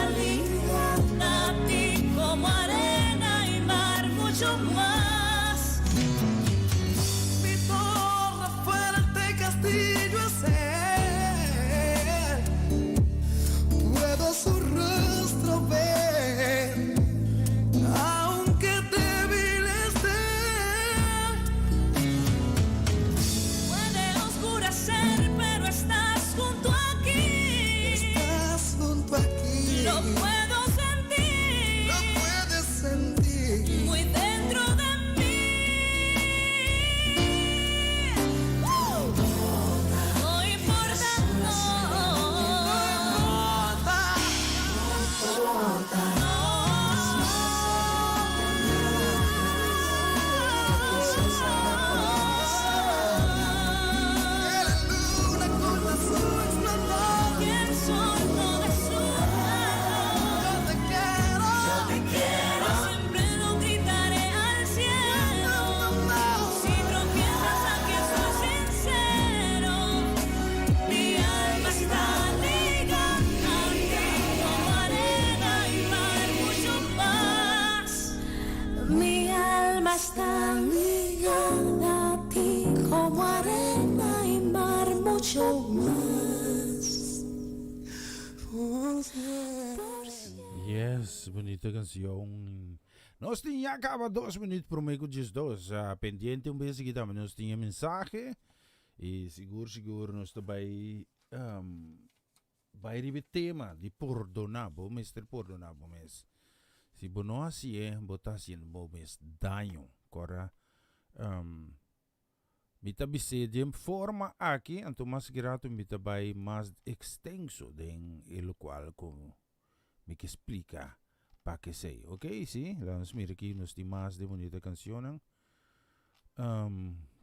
está ligada a ti como arena y mar, mucho más. Yes, bonita canción. Nós tinha acaba 2 minutos por meio de 2. Pendiente vez que também nós tinha mensagem. E seguro nós também vai receber tema de perdonabo, Mr. Perdonabo, mas se você não assim botar assim no mês danho, cora mita bise de forma aqui, então mas grato mita vai mais extenso den el qual como me que explica para que sei, ok? Sim, lá nos mira aqui nos tem mais de bonita canção,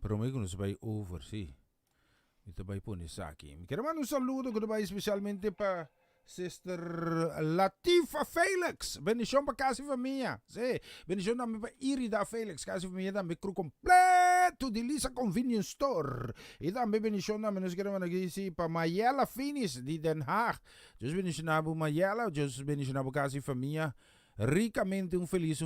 prometo nos vai over, sim. Ito ba'y po ni Saki. Quero man un saludo ko ba especialmente pa Sister Latifa Felix. Bendición pa kasi familia. Sí, bendición namin pa Irida Felix. Kasi familia namin crew completo di Lisa Convenience Store. Ito namin bendición namin. Nos kaya man nag-iisi pa Mayela Finis di Den Haag. Diyos bendición na po Mayela. Diyos bendición na po kasi familia. Ricamente feliz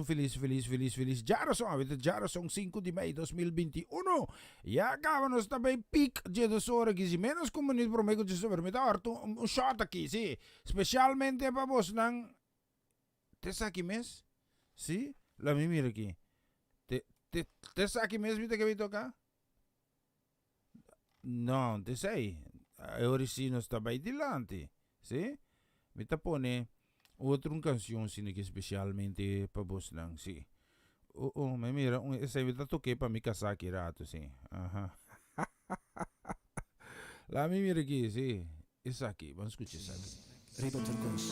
Jarason, Jarason 5 de maio 2021. E acabamos também pic de 2 horas aqui, menos como não prometo de sobre, me dá um shot aqui, sim, especialmente para vos nang te aqui mês, sim, lá me mira aqui, te aqui mês, viste que me toca? Não, te sei, agora sim nós também dilante, sim, me tapone. Outra canção assim que especialmente para vos lang, sim. Me mira, essa vida toquei para me casar aqui rato, sim. Lá me mira aqui, sim. Essa aqui, vamos escutar essa aqui. Riba Turcos.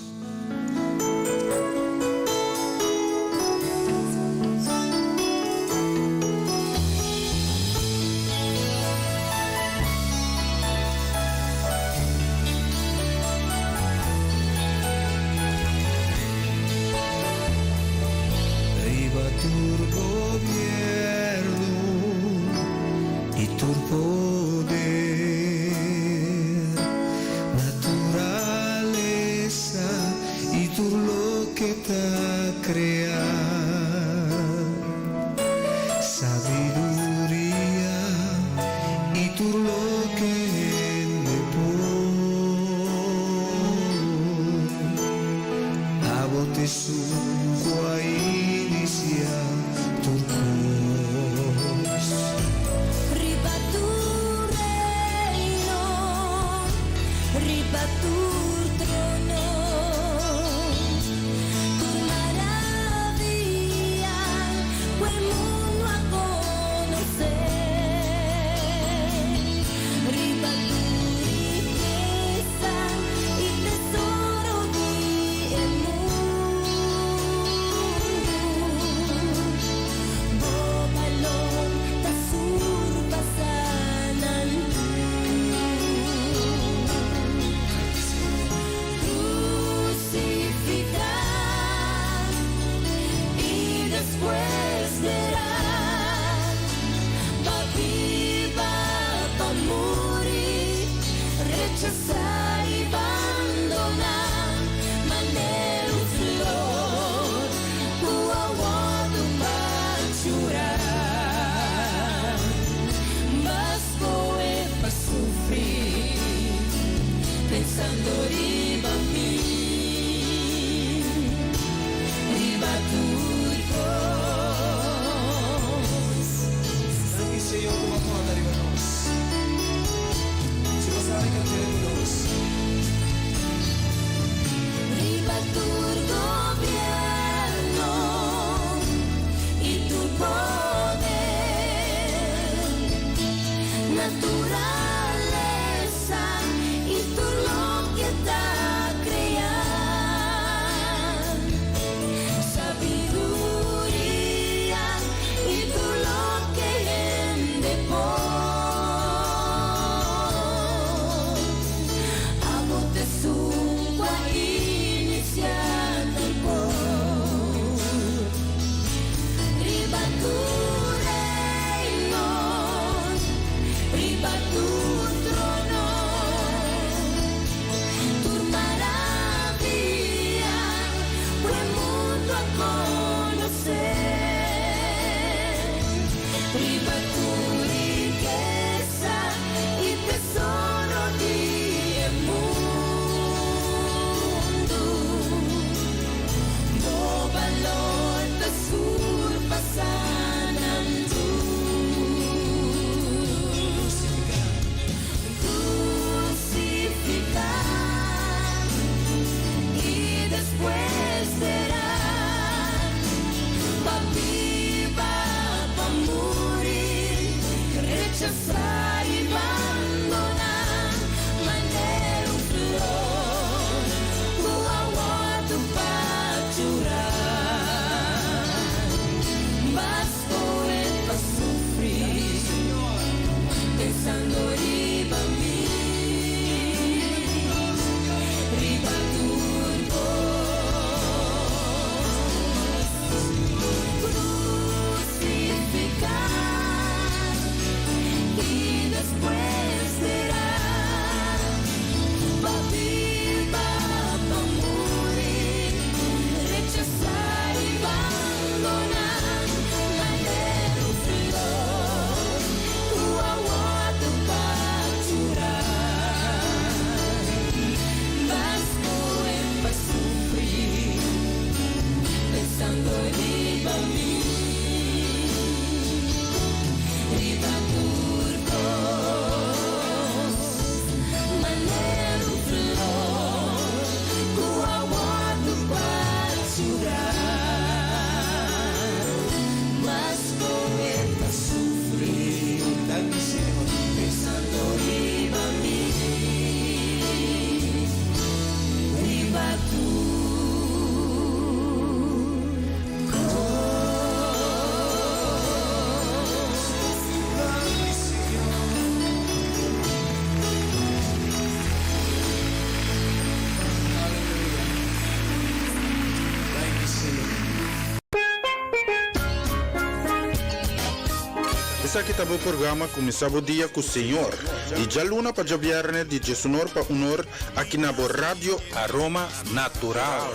Essa que estava o programa começava o dia com o Senhor. E já luna para viernes de Jesunor para Unor aqui na Rádio Aroma Natural.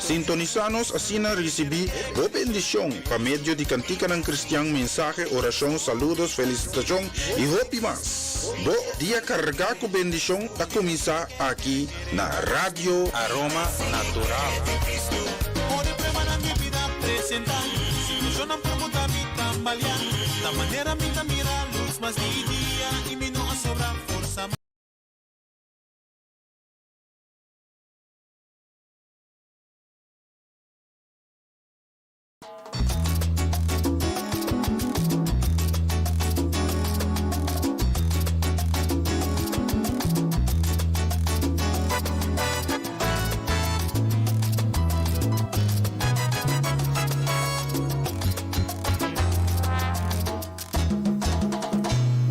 Sintonizanos assim na recebi o bendição para meio de cantica ng cristiano, mensaje, oração, saludos, felicitação e hope mas. Bo dia carregar com bendição a começar aqui na Rádio Aroma Natural. Ore prepara mi vida presentar. Yo no pregunta mi tambalear. La manera mi mira luz más día y mi no sobra fuerza.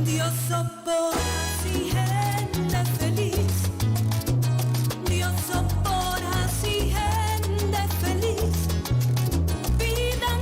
Dios soporta si gente feliz. Dios soporta si gente feliz. Pidan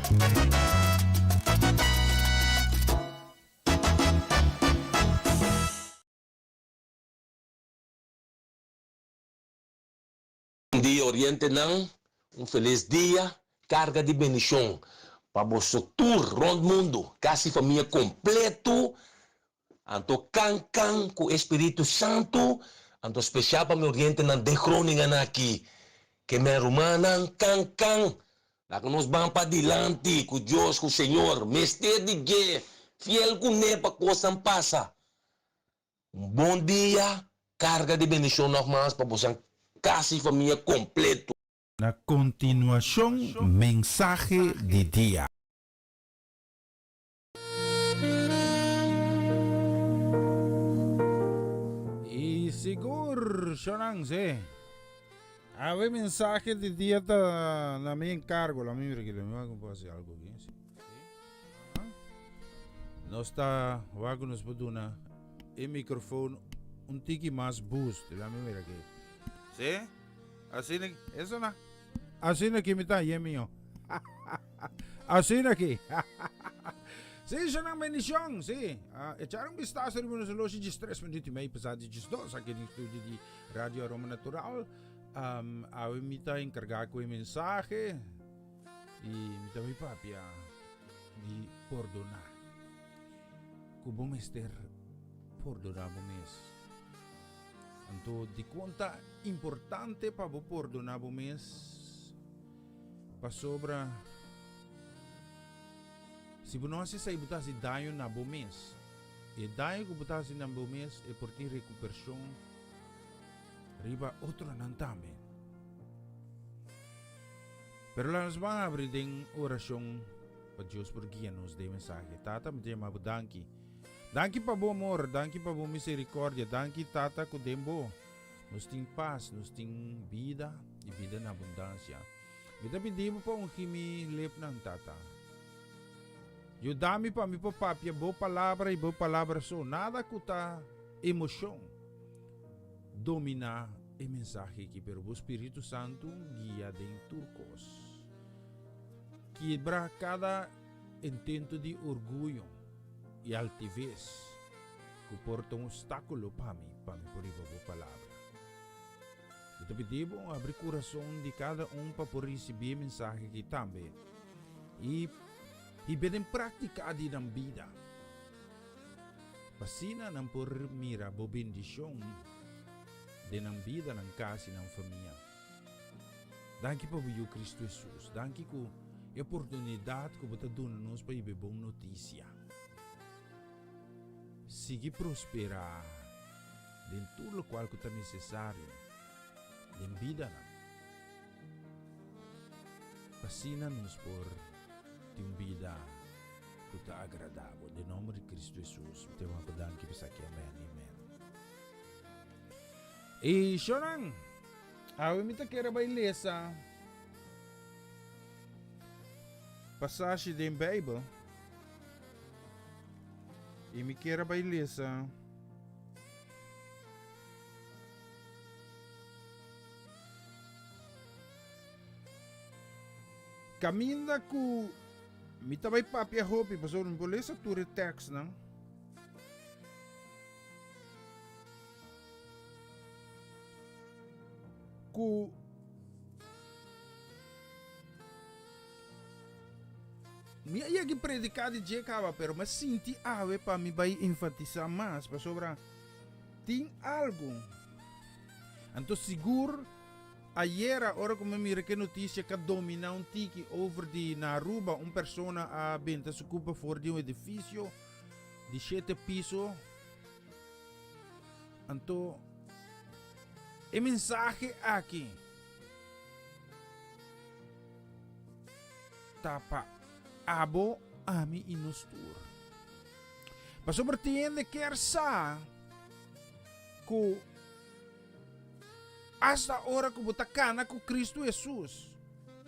Dia Oriente não, feliz dia, carga de bendição para você tour rondo mundo, casi família completo, anto can com o Espírito Santo, anto especial para meu Oriente não de crônica aqui, que me romana can, lá que nós vamos para dilante, com Deus, com o Senhor, mestre de guerra, fiel com nepa coisa passa. Bom dia, carga de bendição nogmaals para você casi família completo. Na continuación, mensaje de día. Y seguro, Shonangse. A ver, mensaje de día está na mi encargo, la mía que le va a hacer algo aquí. ¿Sí? No está, va a nos poduna el micrófono un tiki más boost, la mía que. ¿Sí? Así na, eso na. Así na que me está, y es mío. Así na que. Sí, isso é uma bendição, sim. Echar um vistazo no nosso loja de 3 minutos e meio, pesado de 2 aqui no estúdio de Rádio Aroma Natural. A me está encarregado com a mensagem e me está papia de perdonar. Como mister perdonar o mês. Então, de conta importante para perdonar o mês, para sobra. Se você não sai botar se daño na bom mês, e daño que botar se na bom mês é por ter recuperação, riba outro não também. Pero nós vamos abrir em oração para Deus por guiar-nos de mensagem. Tata, me chama por danki. Danki para bom amor, danki para bom misericórdia, danki tata com dembo. Nos tem paz, nos tem vida e vida na abundância. Kita pedimos para kimi lep ng tata. Eu dá-me para mim papia, boa palavra e boa palavra só. Nada custa emoção. Dominar a mensagem que pelo Espírito Santo guia em turcos. Quebra cada intento de orgulho e altivez que porta obstáculo para mim por a boa palavra. Eu pedimos abrir o coração de cada para por receber a mensagem que também. E bem praticado na vida. Pasina não por mira bo bendição de na vida na casa na família. Danke para o Cristo Jesus. Danke por a oportunidade que você dá nos para ir boa notícia. Siga prosperar em tudo o qual que é necessário em vida. Pasina nos por uma vida que está agradável. Em nome de Cristo Jesus, te vamos pedir que você aqui, amém, amém. E Shonang, eu me quero bailesa passagem da Bíblia e me quero bailesa caminha com mi tabay papia hopi pasor mi boleh satu text nang ku mi ia que predicar de jekava pero mas sinti ave para mi vai enfatizar mais para sobra tem algo então seguro. Ayer, ahora como mira que notícia que domina um tiki over de Naruba, uma pessoa a venda se ocupa fora de um edifício de 7 pisos. Então, a mensagem aqui tapa abo ami inustur. Mas sobre tiende quer sa que hasta a hora que você cana com Cristo Jesus,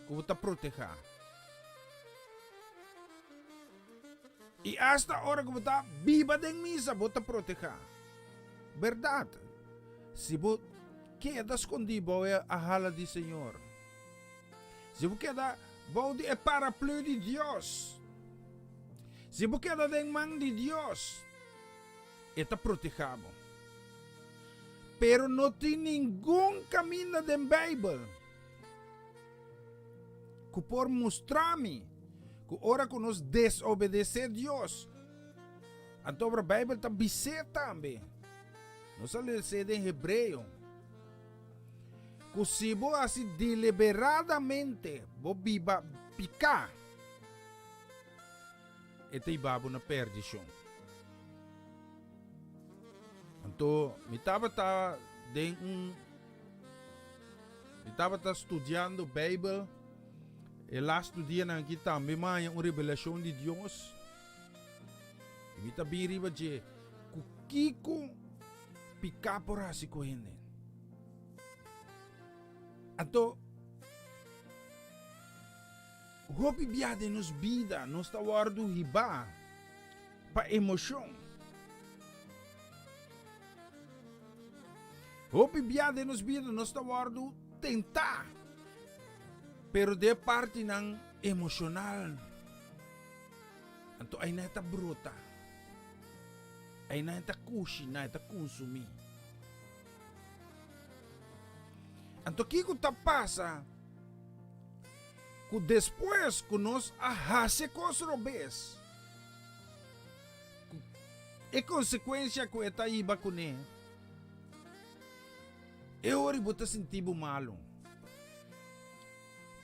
que você proteja. E hasta a hora que você viva de misa, você proteja. Verdade. Se você queda escondido a hala do Senhor, se você queda Bodi é paraplu de Deus. Se você queda den man de Deus, está protegido. Pero não tem nenhum caminho da Bíblia que por mostrar-me que ora que nós desobedecer a Deus. Então a Bíblia está biseta também. Nós lemos em hebreu. Que se você assim deliberadamente você picar, ito ibabo na perdição. Então, me estava estudando a Bíblia, e lá estudando aqui também uma revelação de Deus. E me estava riba de kiko picar por assim com ele. Então, hopi biade nos vida, nos tawardo hiba pa emoção. Hopi biade nos vida, nos tawardo tentar, pero de parte ng emocional. Então, ay na ita bruta, ay na ita kushi, na ita konsumi. Então, o que está passa? Que depois que nós ahase coisas robes, é consequência que está iba com ele. E ori bota sentido malo.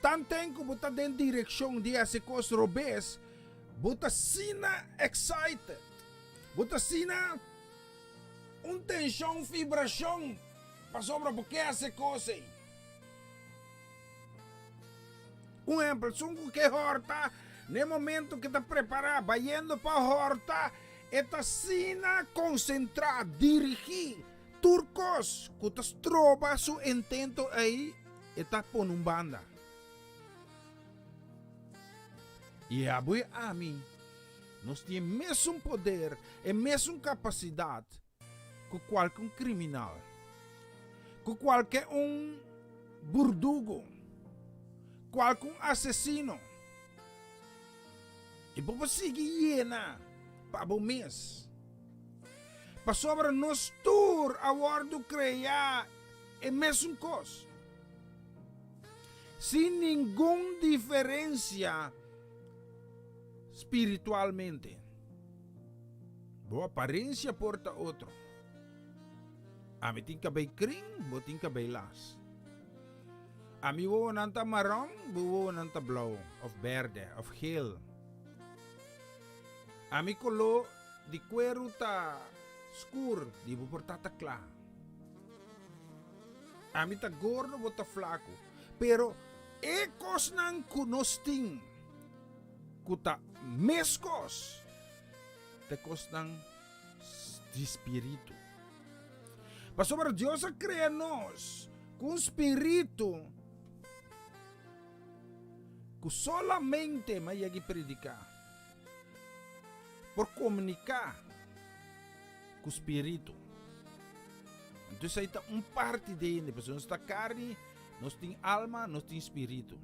Tanto que bota dentro direção de ase coisas robes, bota sina excited, bota sina tensão, vibração, para sobra porque ase coisas. Exemplo, sungo que horta, no momento que está preparado, vai indo para a horta, está sina concentrar, dirigir, turcos, que está tropa su intento aí, está por um banda. E a boi a mim, nós temos mesmo poder e mesmo capacidade que qualquer criminal, que qualquer burdugo, qualquer assassino. E vamos seguir na para o mês. Para sobre nós tur a wardo criar é mesmo coisa. Sem nenhuma diferença espiritualmente. Boa aparência porta outro. A mim tem cabelo crin, bo tem cabelo las. A mim vou nanta marrom, vou nanta blauw, of verde, of geel. A mim colo di cuero ta escuro, di vou portar ta claro. A mim ta gordo, vou ta flaco. Pero ecos nang kunosting kuta meskos te costan de espírito. Mas sobre Deus a crea-nos com espírito que solamente vai aqui predicar por comunicar com o espírito. Então isso aí está parte dele. Nós está carne, nós tem alma, nós tem espírito.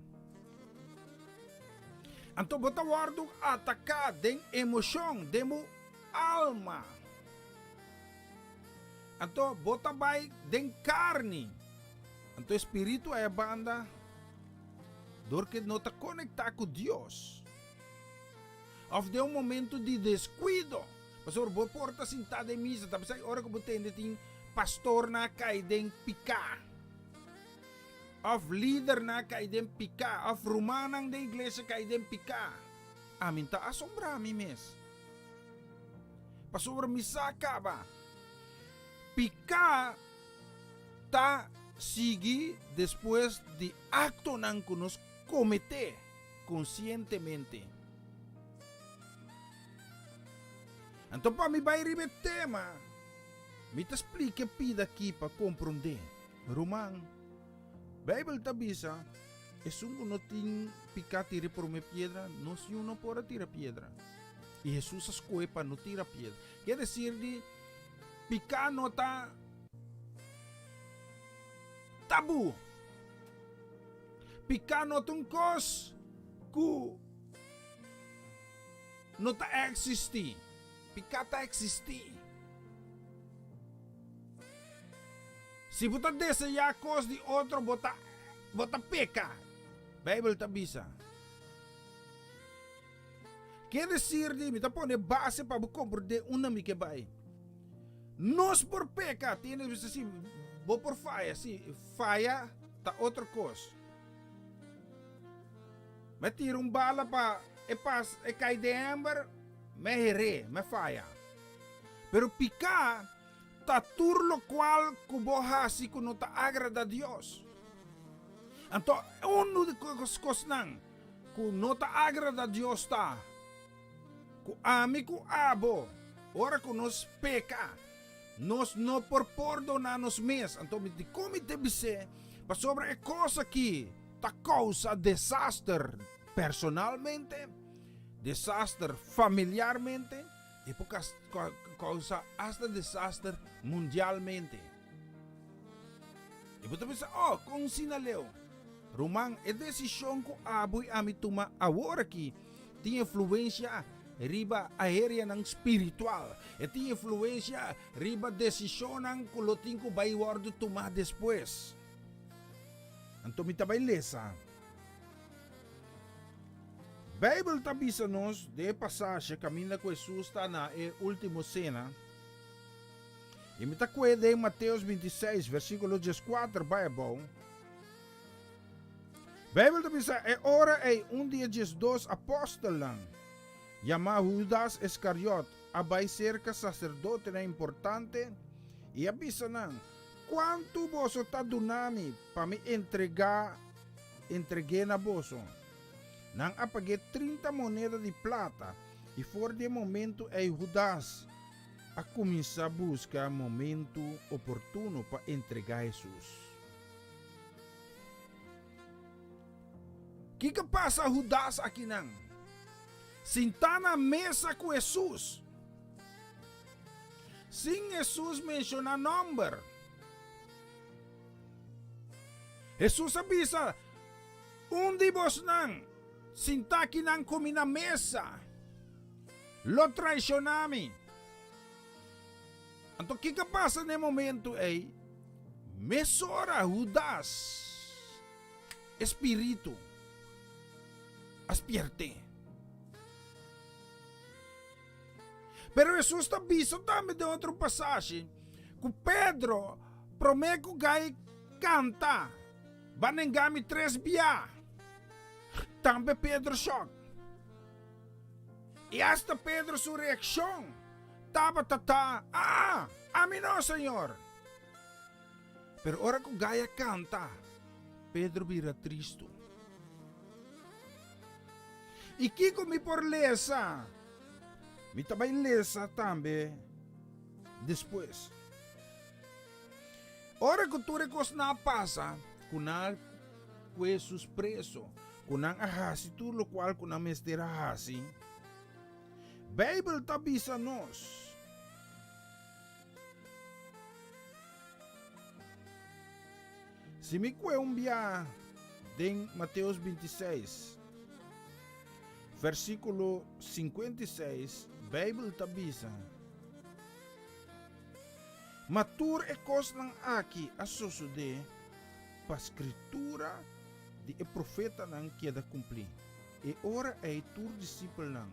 Então bota guardo atacar den emoção, demo alma. Então bota vai den carne. Então espírito é a banda porque não está conectado com Deus. Of de momento de descuido. Pastor, vou porta sentada em misa, tapi sa hora que você tem pastor na kay den picar. Of leader na kay den picar, of rumanang da iglesia kay den picar. Amin ta asombra mi mes. Pastor misaka ba? Picar ta sigue después de acto nang kunos comete conscientemente. Então para me vai ribe tema, me te explique pida aqui para compreender. Romang, Bible tabisa, es un no tin picar tira por uma piedra, no si uno pode tirar piedra. E Jesus escolhe para não tirar piedra. Quer dizer de picar não tá tabu. Picar não tem cos ku no ta existi. Pika ta existi. Si bota desejos de otro, bota peca. Bible ta bisa. Quer decir, me ta pone base para compreender una mi que vai. Nos por peca, tienes que decir, vos por falla, sí, falla ta outra coisa. Me tira bala pa e cai de ember, me here, me falla. Pero picar, ta tur lo qual kubo hasi kuno ta agrada a Dios. Anto, uno de cos nang, kuno ta agrada a Dios ta. Ku ami ku abo, ora ku nos peca. Nos no por perdonar nos mes. Anto, me di comite bise, pa sobre e cosa que ta causa desastre personalmente, desastre familiarmente, e por causa hasta desastre mundialmente. E você pensa, oh, kung sinaleu, Romang, é decisão que aboy ami tuma agora aqui, tem influência riba aérea ng espiritual, e tem influência riba decisão ng kulotin ko bay wardo tuma después. Anto mi tabay lesa. Bible tabisa nos de passagem caminha com Jesus está na última cena. E me taque de Mateus 26, versículo 14, Bible. Bible tabisa é ora dia dos apóstolos lang. Yama Judas Iscariot, abay cerca sacerdote na importante, e abisa nang, quanto boso ta dunami pa mi entregue na boso. Nang apagé 30 monedas de plata, e for de momento Judas a começar a buscar momento oportuno para entregar Jesus. Que passa Judas aqui nang? Sinta na mesa com Jesus. Sem Jesus menciona number. Jesus avisa, de vos nang, sinta aqui nang kumi na mesa. Lo traicionami. Anto que passa no momento mesora Judas. Espírito. Aspierte. Pero Jesus avisa também de outra passagem que Pedro promete que gai canta. Banengami 3 biya. Também Pedro choque. E hasta Pedro sua reação. Tava amin no, Senhor. Pero ora que gaya canta, Pedro vira tristo. E Kiko mi por lesa. Mi tabay lesa também depois. Ora que tu recos na pasa, kunal Jesus preso, kunang ahasi tu lo qual kunang mestera ahasi. Bible tabisa nos. Si mi kwe umbia den Mateus 26, versículo 56, Bible tabisa. Matur e kos ng aki asosude pa escritura di e profeta nang kieda cumpli. E ora ay tur disciple nang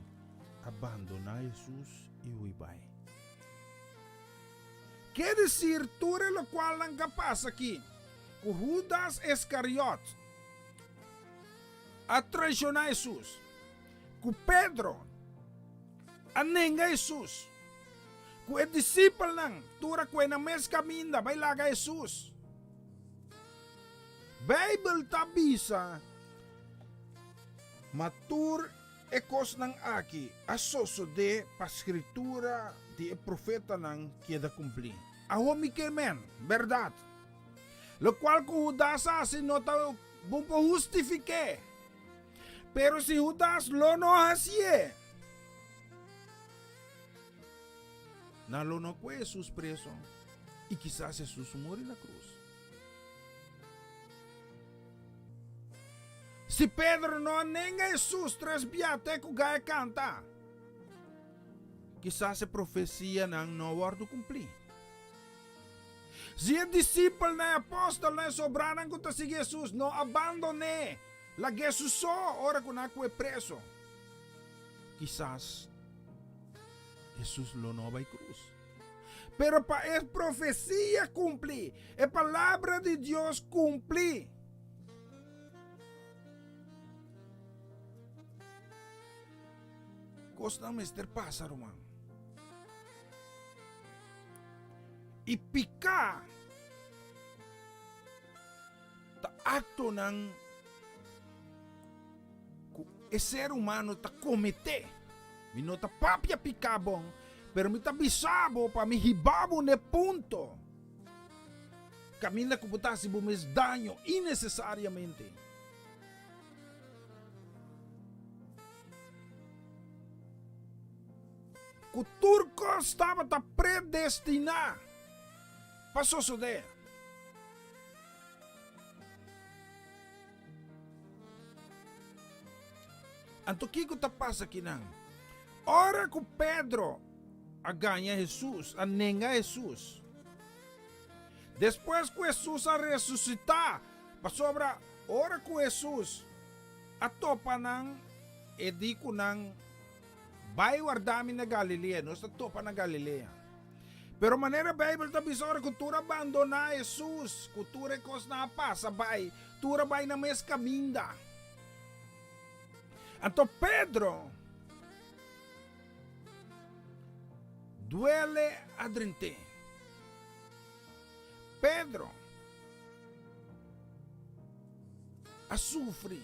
abandona Jesus e uibay. Quer dizer, ture lo qual nang kapas aqui, que Judas Iscariot a traicionar Jesus, que Pedro anenga Jesus, que o disciple nang tura que na mes caminda vai laga Jesus. Bible tabisa matur e kos nang aki asoso de pa escritura de profeta nang queda cumplir. Aho mi kemen, verdad. Lo cual que Judas hace no ta bumpo justifique. Pero si Judas lo no hacía, na lo no fue Jesús preso y quizás Jesús murió en la cruz. Si Pedro no nenga Jesus tres biate ku gaya canta. Quizás a profecia nang no wardo cumpli. Si a disciple na apostol na sobranan ko ta si Jesus no abandone. La Jesus so ora kun ako e preso. Quizás Jesus lo no vai cruz. Pero pa es profecía cumpli. E palabra de Dios cumpli. Costa Mr. Pássaro, man. E picar ta acto ng e ser humano ta comete. Mino ta papia picabong, pero mi ta bisabo pa mi hibabo ne punto. Camina computasi bumes daño innecesariamente. O turco estava tá predestinado para suceder. Anto que tá passa aqui não? Ora que Pedro a ganha Jesus, a nenga Jesus. Depois que Jesus a ressuscitar, para sobra, ora que Jesus a topa nang ediko nang vai guardami na Galilea, não está topa na Galilea. Pero maneira Bible ta bisora cultura abandona Jesus, cultura kos na passa vai, cultura vai na mes caminda. Anto Pedro duele adrente. Pedro a sufre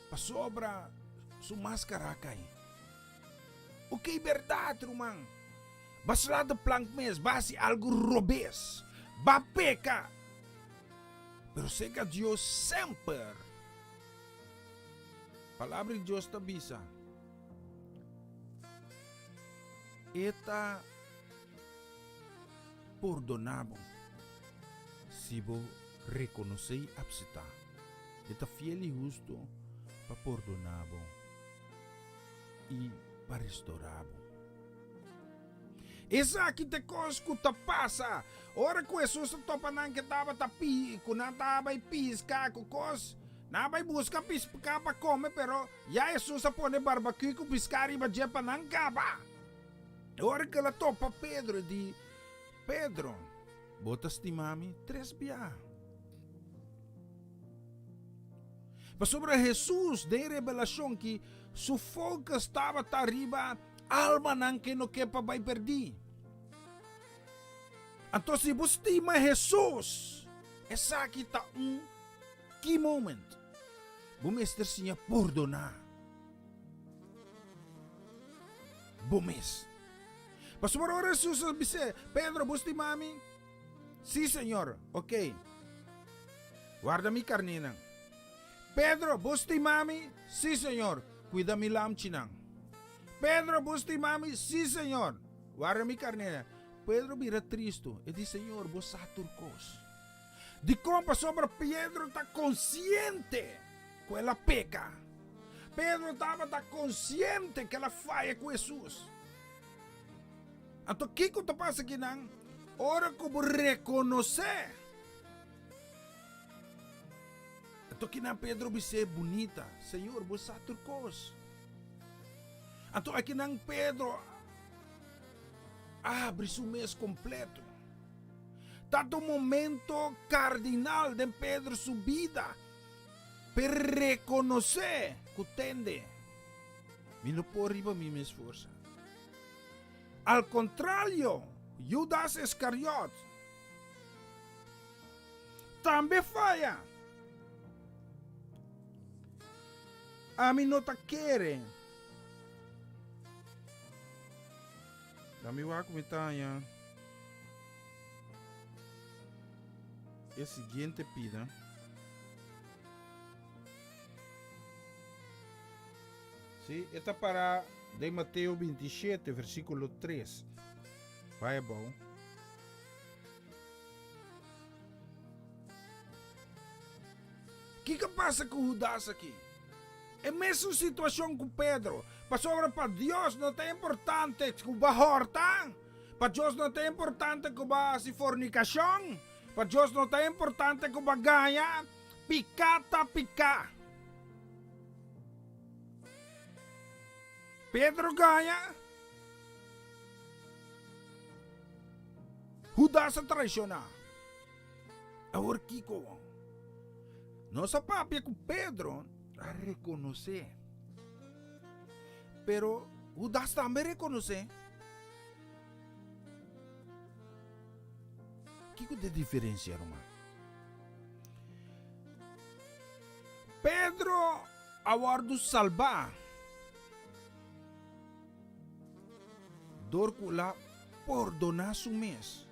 pa sobra su máscara cai. O que é verdade, irmão? Bas lá de plank mes, basi algo robes, ba peca. Pero sega Deus sempre. Palavra de Deus ta bisa. Eta perdonabo. Si bo reconhecei absita. Eta fiel e justo pa perdonabo. E para restaurabo. Esa aqui te cosco ta passa. Ora que Jesus topa nang que tava tapi, kuna tava pisca com cos. Na vai busca pisca pa come, pero ya Jesus a pone barbecue com piscari ba je pa nang gaba. Ora que la topa Pedro di Pedro, botas ti mami tres bia. Mas sobre Jesus de revelação que su foco estava arriba, alma nang que no quepa vai perdi. Então se você estima Jesus, essa aqui tá key moment. Bumes tersinha perdonar. Bumes. Mas sobre ora Jesus disse, Pedro, você mami? Sí, Senhor. Ok. Guarda mi carnina. Pedro, você mami? Sí, Senhor. Cuida mi lam chinang. Pedro, busti mami, sí, Senhor. Guarda mi carnera. Pedro mira tristo e diz, Senhor, vos turcos. De como sobre Pedro está consciente que ela peca. Pedro estava consciente que ela falha com Jesus. Então, o que te passa aqui, não? Ora como reconhecer. Então, que não Pedro disse bonita. Senhor, vos turcos. Então aqui não Pedro abre seu mês completo. Tanto momento cardinal de Pedro sua vida para reconhecer que tende. Me não por riba me esforça. Al contrário, Judas Iscariot também falha. A mim não te quer. Dami wa kumitaya. É a seguinte pida. Sí, esta para de Mateo 27, versículo 3. Vai bom. O que passa com Judas aqui? É a mesma situação com Pedro. Para para Deus não é importante que o horta. Para Deus não é importante que o se fornicação. Para Deus não é importante que o ganha. Picata pica. Pedro ganha. Judas a traicionar. Agora Kiko. Nossa papia com Pedro a reconhecer. Pero Judas também reconhecer. Que de diferença, irmão? Pedro awardo salvar. Dor kula perdonar su mes.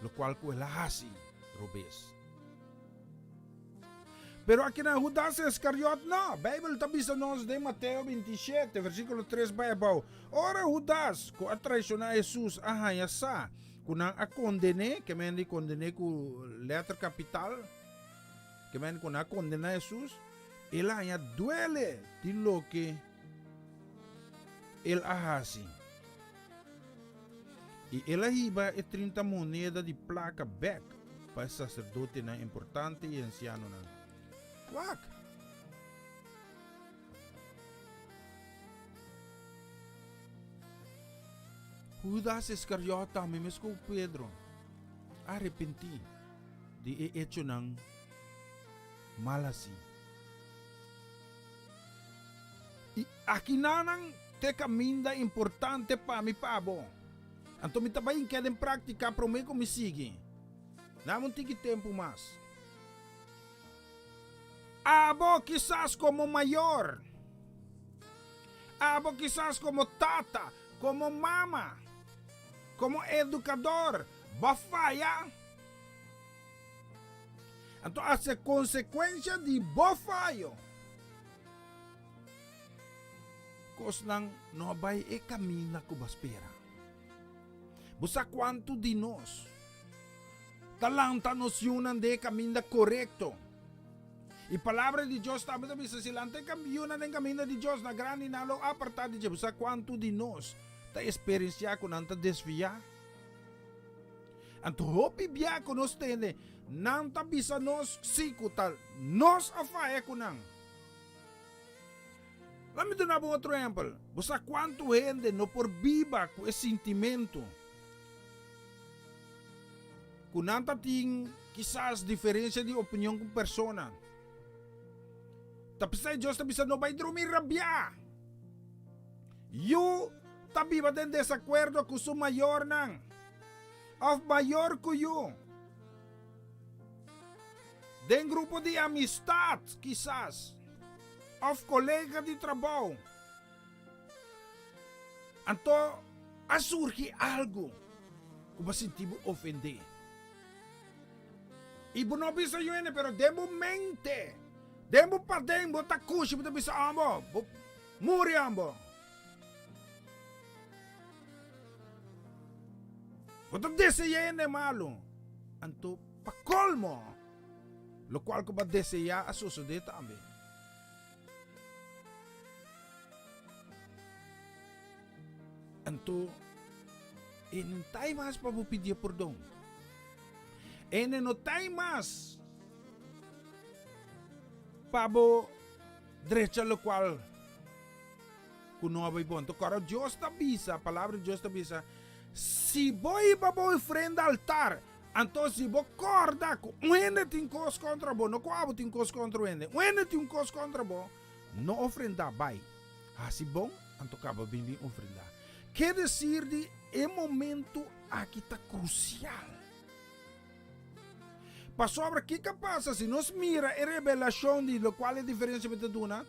Lo qual kula hasi, robes. Pero aqui na Judas Iscariot, não. A Bíblia está dizendo de Mateus 27, versículo 3, Bible. Ora Judas, ko a traicionar Jesus, ya sa. Kunang a condene, que men di condene com letra capital, que men kunang condena Jesus, ela ya duele de lo que ele ahasi. E ela iba e 30 moedas de placa back para sacerdote na importante e anciano na. Quack! Judas Iscariota, memes com Pedro, arrepenti de hecho ng malasi. E aqui nanang te caminda importante pa mi pabo. Anto mi tabayin queda em prática pro me como sigue. Namon tiki tempo mas. Abo quizás como mayor. Abo quizás como tata, como mama, como educador, bafaya. Então, a consequência de bofaio. Kos nang no bay e camina ko baspera. Busa quanto de nós. Talanta nos yunan de camina correcto. E palavra de Deus também bisa silante cambiuna ng camino de Deus na gran inalo apartado de Deus sa quanto de nós ta experiencia ko nanta desvia. Anto hopi biya ko nos tene nanta bisa nos sikutal nos afae ko nang. Lami do na outro exemplo. Busa quanto gente no por viva com esse sentimento. Kunanta ting quizás diferença de opinião com persona. Tapos sa Diyos na bisa no bay drumir rabia. You tabi ba den desacuerdo com su mayor nang. Of mayor ko you. Den grupo de amistad quizás. Of colega de trabajo. Anto a surge algo kung masintibo ofender. Ibo no bisa yun pero demo mente. Demo pa demo takushi mo bisa amo. Muri amo. Kung deseya yun malo. Anto pakolmo. Lo cual ko ba deseya asusode tambe. Anto inintay mas pabupidia perdão. Ene no tay mas pabo derecha lo qual kuno abay bonto. Karo Dios tabisa, palavra de Deus tabisa. Si boy babo ofrenda altar, anto si bo corda ko uene tin cos contra bo, no ko abo tin cos contra uene. Uene tin cos contra bo, no ofrenda bay. Assim bom, anto cabo bimbi ofrenda. Quer dizer de é momento aqui tá crucial. Para sobre que passa se nos mira a revelação de lo qual é a diferença entre duna.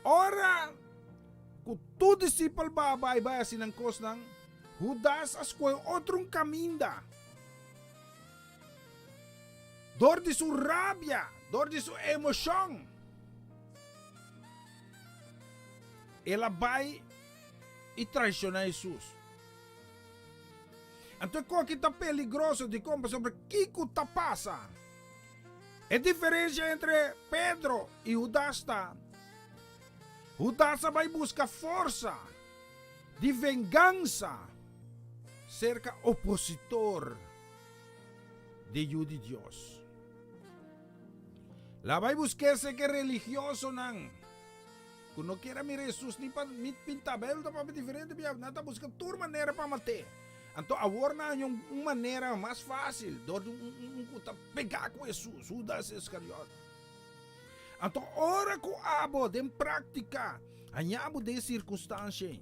Ora, com tu discípulo vai assim ng cos nang Judas as ko outro caminda. Dor de sua rabia, dor de sua emoção. Ela vai e traiciona Jesus. Então, qual que tá peligroso de como sobre que tá passa? A diferença entre Pedro e Judas está. Judas vai buscar força de vingança cerca opositor de Deus. La vai buscar ser que religioso nang. Kung não quer mir Jesus ni pa pintabel da pa diferente biya nata busca tur maneira para matar. Então agora na uma maneira mais fácil, do pegar com Jesus, Judas Iscariote. Então ora com abo de prática, anhabo de circunstância.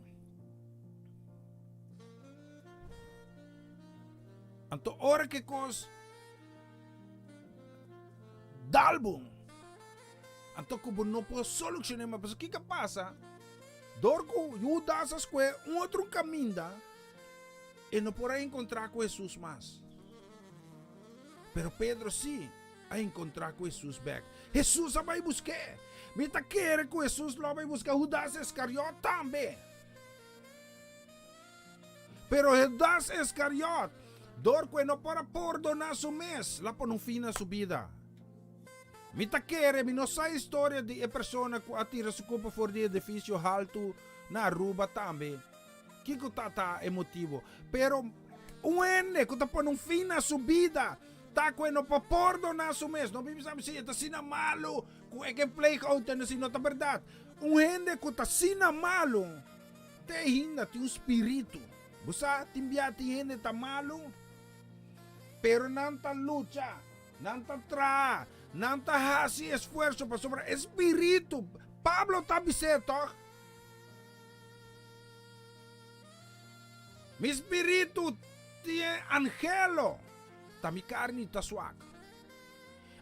Então ora que cos dalbum. Então como não pode solucionar, mas o que passa? Dorco Judas asque outro caminho e não poderá encontrar com Jesus mais. Pero Pedro sim a encontrar com Jesus back. Jesus vai buscar. Mita quer com Jesus lá vai buscar Judas Iscariote também. Pero Judas Iscariote dorco não para perdonar su mês lá por um fim na sua vida. Mita quer, mi não sai história de pessoa que atira su culpa for de edifício alto na Aruba também. Que tá emotivo. Pero um ene que tá por um fim na sua vida. Tá com não para perdonar su mês. Não sabe se está sina malo. Com é que play out na sino tá verdade. Um ene que tá sina malo. Te hinda ti um espírito. Busa timbiati ene tá malo. Pero não tá lucha, não tá tra, não tá hasi esforço para sobrar espírito. Pablo tá biseto. Mi espírito tiene angelo. Ta mi carne ta swak.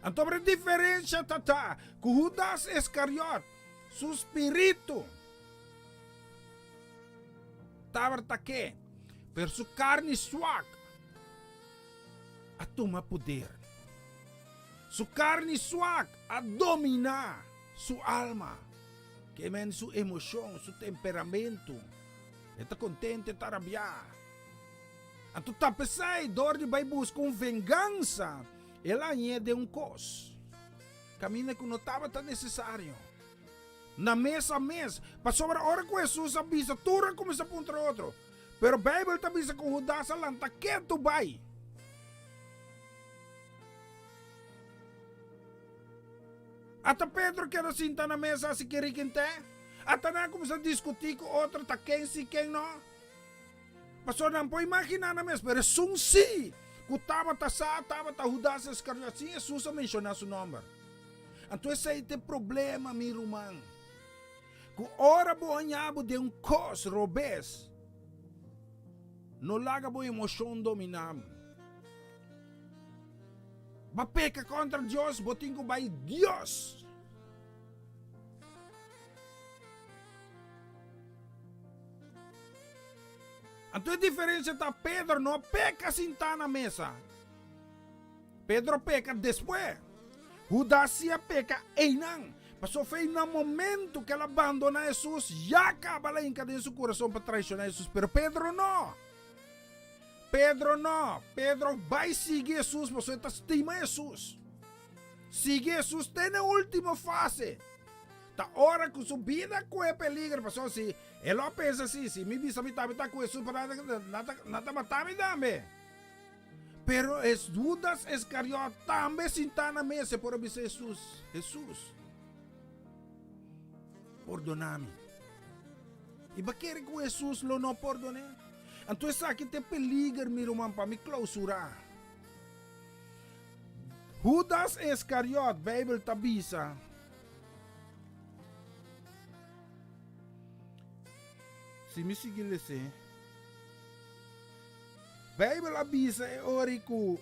Então a diferença tá com Judas Iscariote, su espírito tava que, per su carne swak. A tomar poder. Su carne swak a dominar su alma. Que men su emoção, su temperamento. Está contente, está rabiar. Então tá pesai, dor de vai buscar vingança. Ela é de cos. Camina que não estava tão necessário. Na mesa a mesa. Passou a hora com Jesus avisa, tudo começa a contra outro. Pero a Bíblia está avisa com Judas alanta, que tu vai? Até Pedro que era sentar na mesa se queria quente. Até não começou a discutir com outro, tá quem sim, quem não. Passou não pode imaginar na mesa, mas um sim. Que estava Judas Iscariote, sim, Jesus a mencionar seu nome. Então esse aí tem problema, meu irmão. Que ora boanhabo de cos robês. Não larga boa emoção dominar. Ba peca contra Deus, botingo vai Deus. Então a diferença está Pedro não peca sentar na mesa. Pedro peca depois. Judas se peca não. Passou foi no momento que ela abandona Jesus, já acaba lá em cadê seu coração para traicionar Jesus. Pero Pedro não. Pedro vai seguir Jesus, você estima Jesus. Sigue Jesus, tem na última fase. Ta hora que sua vida corre peligro, pessoal, se ela pensa assim, se me bisa me tá com Jesus para nada matar me dame. Pero es Judas Iscariote também sentar na mesa por obedecer Jesus. Perdona-me. E ba querer que Jesus lo não perdone? Então essa aqui tem peligro, meu irmão, para me clausurar. Judas Iscariote, Bíblia tabisa. Se me seguir assim, Bíblia avisa é orico.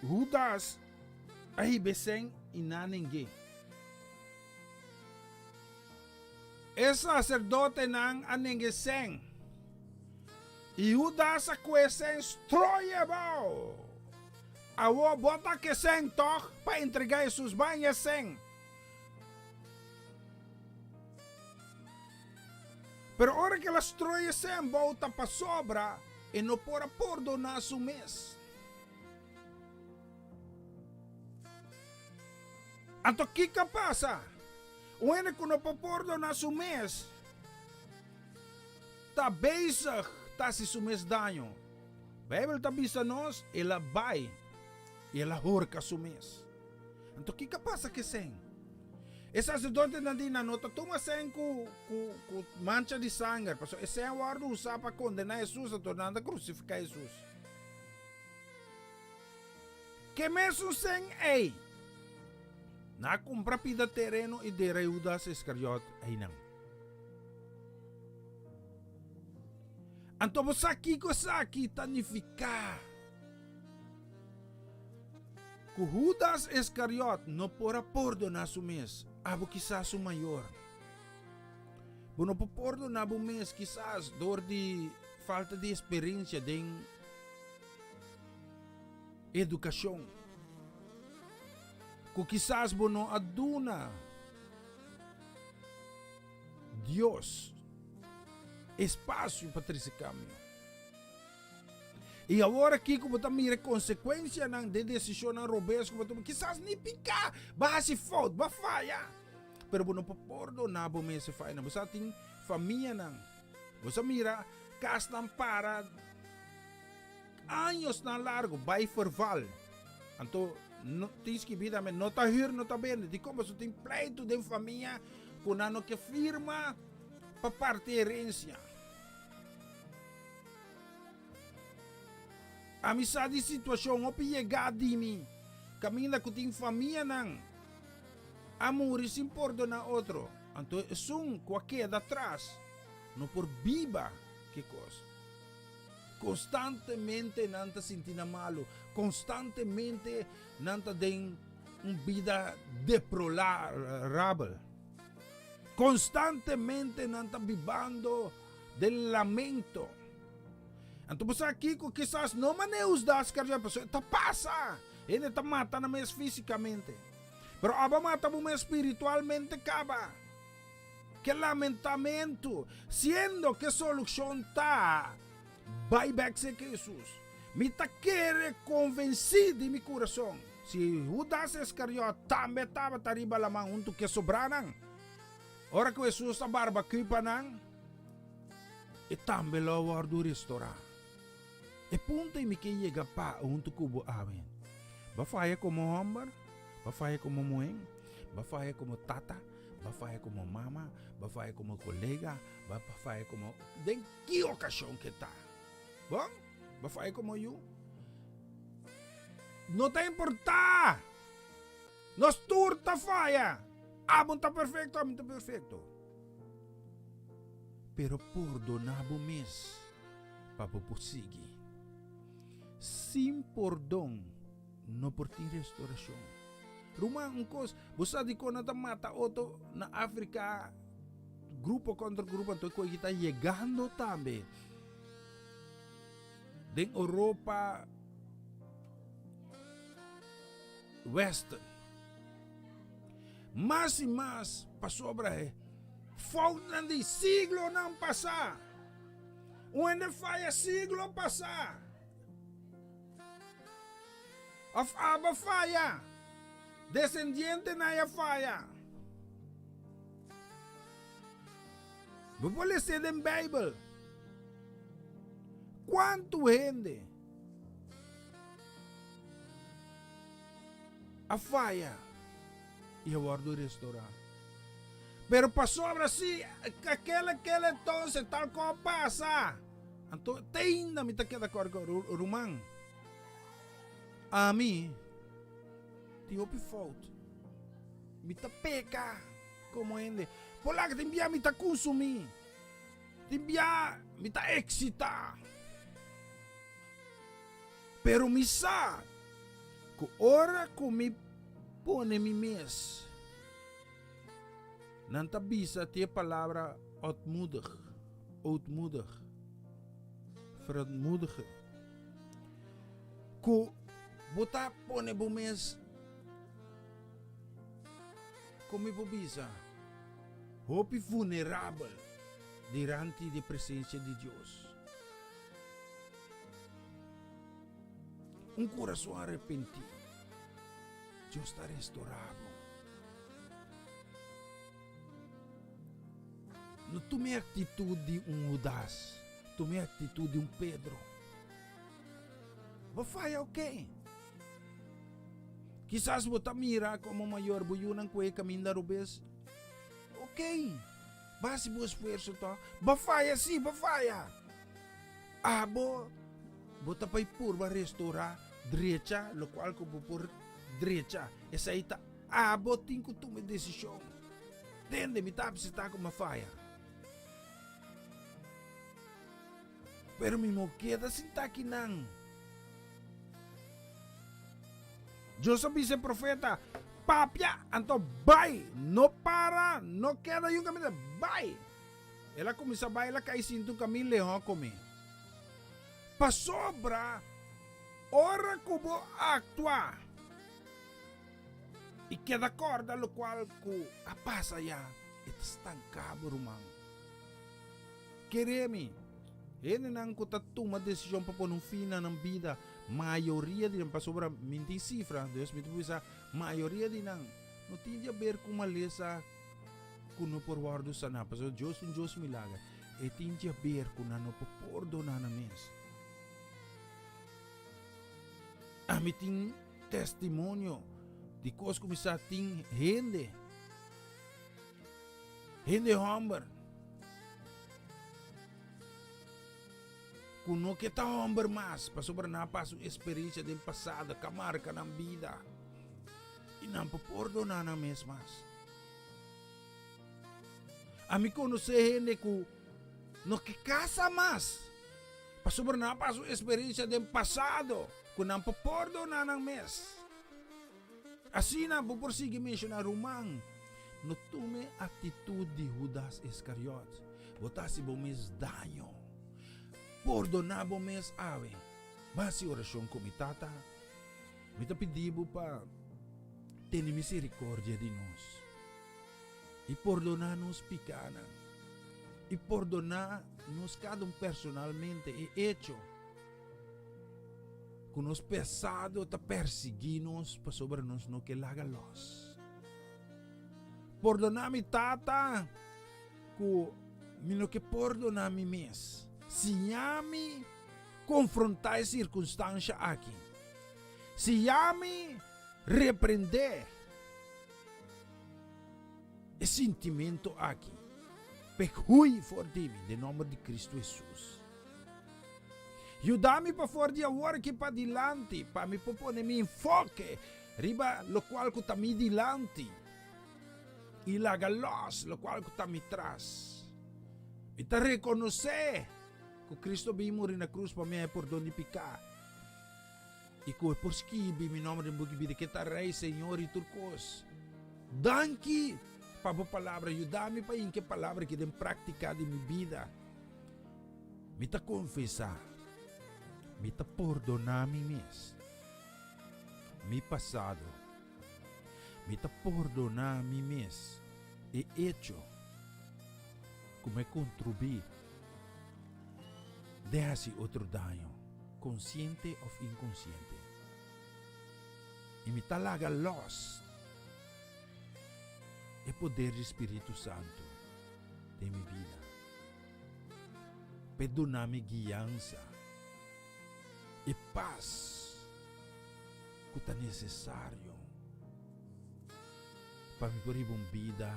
Judas aí beseng ina ninguém. É sacerdote nang aningeseng. E Judas a kueseng stroyebao. Awo bota que seng toch para entregar Jesus banhas seng. Pero hora que ela stroye sem volta para sobra e não pode perdonar su mês. Anto kika pasa. Wanneer kuno papordo na sumes. Ta bezig ta si sumes danyo. Bijbel ta bisa nos ela bay. Ela horka sumes. Anto kika pasa que sen. E sacerdote na din na nota tuma sen ku mancha de sangue. Paso esse é o ardo usa para condenar Jesus a tornando crucificar Jesus. Que mesmo sen ei. Na compra pida terreno e de Judas Iscariot ay nang. Anto mo saki ko saki tanifica. Ku Judas Iscariot no pora perdonar su mes, abo quizás su maior. Bono po perdonar bu mes quizás door di falta de experiência de educação. Ku quizás bono aduna Dios espaço para esse caminho. E agora aqui como também a consequência de decisão na robes como também quizás nem picar, base fault, ba falha. Pero bono po perdonar bo mes se faz na você tem família nang. Você mira castam para anos na largo by forval. Anto no tens que vida me nota hur nota bene di como você tem pleito de família com ano que firma para parte herência. Amizade de situação o piega di mi. Camina com tem família nang. Amor sem perdonar outro. Anto sum qualquer atrás. No por biba que coisa. Constantemente nanta sentina malo. Constantemente nanta den vida deplorável. Constantemente nanta vivando del lamento. Então você aqui com quizás não maneus das cargas, tá passa. Ele tá matando mais fisicamente. Pero aba mata mo espiritualmente acaba. Que lamentamento, sendo que solução tá vai back se que Jesus. Me tá querer convencido em meu coração. Se Judas Iscariot também estava tariba lamang unto que sobranan. Ora que Jesus sa barbecue pa nang, e também lo guardo restaurar. E punta mi que llega pa unto kubo amen. Ba faya como hambar, ba faya como moeng, ba faya como tata, ba faya como mama, ba faya como colega, ba faya como den que ocasião que tá. Bom? Ba faya como you. Não tá importar. Nos turta faya. Abon tá perfeito, abon tá perfeito. Pero perdonabo mes para prosseguir. Sem perdão, não por ti restauração. Rumah ungkos, busa di ko na mata oto na África, grupo contra grupo, então kita llegando também. Den Europa Western. Mais e mais para sobre falta de siglo não passar. Onde falha siglo passar. Of aba falha. Descendiente na ya falha. Vou ser em Bible. Quanto gente a falha e eu guardo restaurar. Pero passou assim, aquele entonces tal como passa. Então, ainda me taqueda com o rumang. A mim, tinha o falta. Me ta peca, como ele. Por lá que te envia, me ta consumir. Te envia, me ta excitar. Pero me sa, que ora que me pone mi mes. Nanta bisa tie palavra ootmoedig, verontmoedigen. Que bota pone bo mes, come bo bisa, hopi vulnerável diante da presença de Deus. Coração arrependido, Deus está restaurado. não tome atitude de Judas, tome atitude de Pedro. Vai fazer o quê? Quizás você mira como maior buyunan que caminho da rubes. Ok, base bo esforço to. Vai fazer sim, vai fazer. Bota pa ipurba restaurar derecha, lo qual ko por derecha. Essa aí tá tem que tomar decisão. Entende? Me tá se tá com uma faia. Pero me queda sin tá aqui não. Eu sabia ser profeta. Papia, então vai. Não para, não queda yung caminho. Vai. Ela começa a vai, ela cai sinto caminho leão comer. Pa sobra, ora como actuar. E queda corda lo qual ko apasa ya. Ito estancado rumang. Quereme. Ele nang ko tatuma decisão para pôr um fim na vida. Maioria de nang pasobra minti cifra. Deus me tuisa maioria de nang não tinha ver com uma lesa kuno por wardo sana. Paso Deus milaga. E tinha ver com nano por donar na mes. Ami ting testimonio de coisas como sa ting gente homem kuno kita homem mas pa sobra na paso experiência del passado ka marca ng vida e não popordo na mes mas ami conhece gente ku no que casa mas pa sobra na paso experiência del passado ku não popordo na mes. Assim na pupursige mencionar rumang no tume atitude de Judas Iscariot. Botasi bo mes daño. Perdonabo mes ave. Basi orasyon komitata. Mita pedibo pa teni misericordia de nós. E perdonar-nos picana. E perdonar-nos cada personalmente e hecho. Com nos pesado ta perseguir-nos para sobre nós no que laga los. Perdonar-me tata ku mino que perdonar-me mes. Siami confrontar a circunstância aqui. Siami repreender o sentimento aqui. Pecui for ti, de nome de Cristo Jesus. Ayúdame pa for di awar que pa dilante, pa mi popone mi enfoque, riba lo qual ko tami dilante, ilaga los, lo qual ko tami tras. Ita reconoce, ko Cristo bimo rin na cruz pa mi por doni pika. Iko por skibi mi nome de bugi bide kita rei Senhor e turcos. Danki, pa bo palavra, ayúdame pa inke palavra que den prática de mi vida. Mita confessar. Mita perdonar mi mes. Mi passado. Mita perdonar mi mes. E hecho. Como contribuir. Deja-se outro daño. Consciente ou inconsciente. E me talaga los. E poder do Espírito Santo de minha vida. Perdonar-me guiança. E paz que está necessário para me por uma vida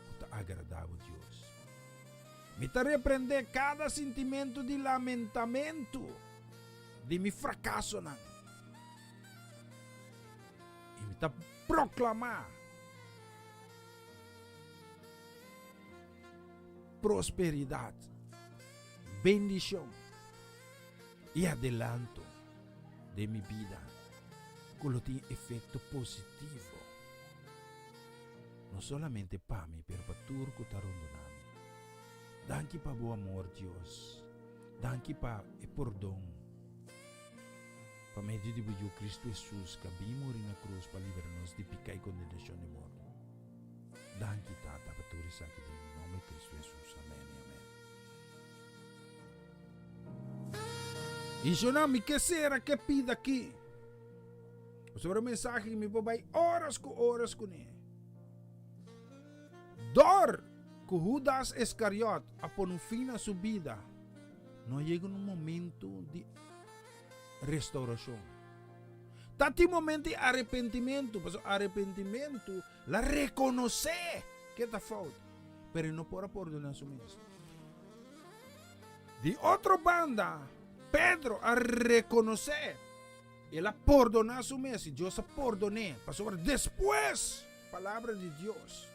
que está agradável a Deus. Me está repreender cada sentimento de lamentamento de mi fracasso não. E me está proclamar prosperidade, bendição e adelanto de minha vida, que tem efeito positivo, não somente para mim, mas para tudo que está rondando. Danke para o amor, Deus. Danke para o perdão. Para meio de Cristo Jesus, que vimos na cruz para livrar-nos de pecado e condenação de morte. Danke, Tata, para tudo isso aqui, em nome de Cristo Jesus. Amém e amém. E eu não me quero que pida aqui. Sobre a mensagem que me vai horas com ele. Dor que Judas Iscariot, após um fim na sua vida, não chega num momento de restauração. Tati momento de arrependimento, porque arrependimento la reconhecer que está falta, mas não pode perdonar su mesmo. De outra banda, Pedro a reconhecer, ele perdonar su mesmo, Deus a perdonou, pastor, depois, palavra de Deus,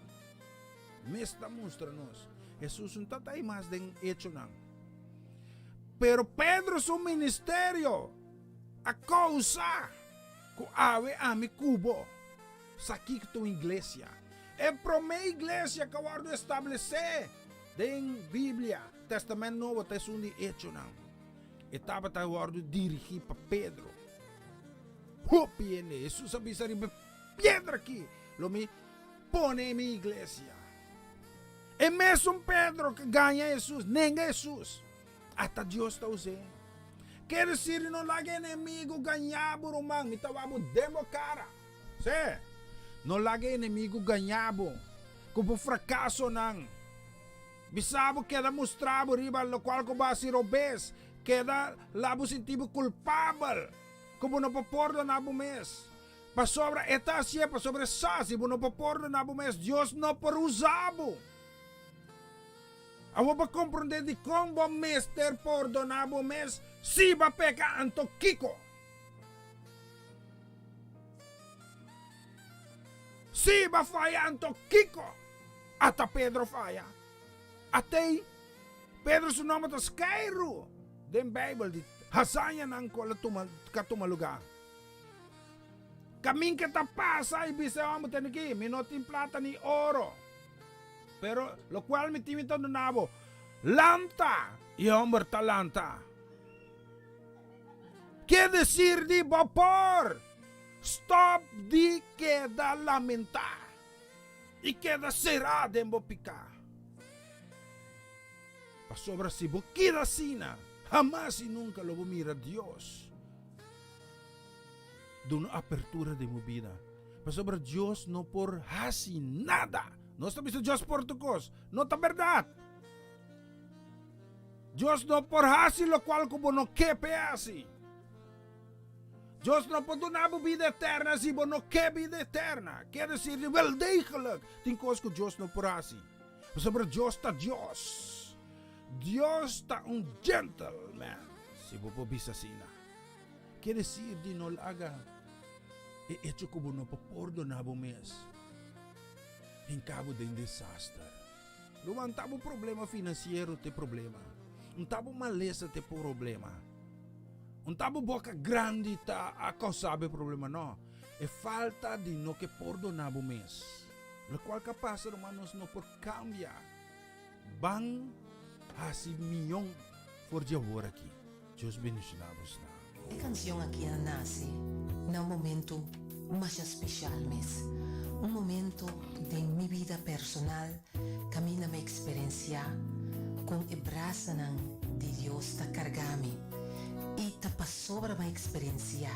me está mostrando-nos, Jesus não está aí mais de hecho não. Pero Pedro su ministério, a causa, que ave a mi cubo, aqui que tu igreja. É para minha igreja que eu vou estabelecer, em Bíblia, Testamento Novo, Testamento de hecho não. Estava a guardo dirigir para Pedro. Hopiene, Jesus sabia pedra aqui, lo me põe em minha igreja. É mesmo Pedro que ganha Jesus, nem Jesus. Até Deus está usando. Quer dizer, não lagi inimigo ganhabo rumang, me tawabo demo cara. Sim, não lagi inimigo ganhabo, como fracasso nang. Bisabo queda mostrado riba, lo qual ko ba si Robes, queda labo sentido culpável, como não papordo na bumes. Pa sobra eta siya, pa sobre sa, si não papordo na bumes, Deus não por usabo. Amo ba compreender de como mester perdonabo mes si ba peca anto Kiko. Si ba falla anto Kiko. Ata Pedro falla. Atei Pedro su nome to Skyro. Den Bible di hasanya nang kola katumaluga. Kaming kita pasa ibisa amo teniki minotin plata ni oro. Pero lo cual mi timito no nabo lanta y hombre talanta. ¿Qué decir de vapor? Stop de queda lamentar y queda será de embopicar. Pa sobra si boquida sina, jamás y nunca lo mira Dios. De una apertura de mi vida. Pa sobra Dios no por hasi nada. No está visto Dios por tu cos, no está verdad. Dios no por hasi lo cual como no quepe así. Dios no por donar vida eterna si no que vida eterna. Quiere decir, wel degelijk, tin cos que Dios no por hasi. Sobre Dios está Dios. Dios está un gentleman. Si vos bisa sina. Quiere decir, di no haga. E hecho como no por perdonar mes. Em cabo de um desastre. Não estava um problema financeiro, tem problema. Não estava uma maleza, tem problema. Não estava boca grande, tá a causar problema, não. É falta de no que perdonar o mês. O qual capaz, hermanos, não por cambiar. Bang, assim, milhão, por de agora aqui. Deus bendicionamos. A canção aqui nasce num momento mais especial mesmo. Um momento de minha vida personal que a minha experiência com o braço de Deus está cargando e está passando a minha experiência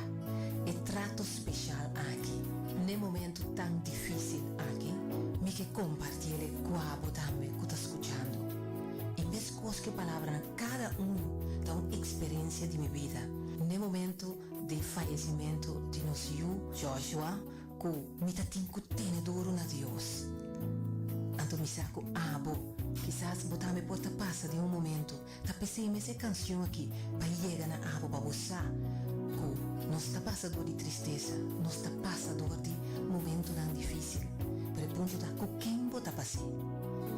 e trato especial aqui. Num momento tão difícil aqui, me que compartilhe com a também que está escutando. E mesmo coisas que palavra cada dá uma experiência de minha vida. No momento de falecimento de nosso Joshua, que me tem que ter duro na Deus. Então me saco abo, quizás botar me porta passa de momento, tá pensei essa canção aqui, para chegar na abo para você, que não está passador de tristeza, não está passador de momento tão difícil, para ponto da com quem bota passei.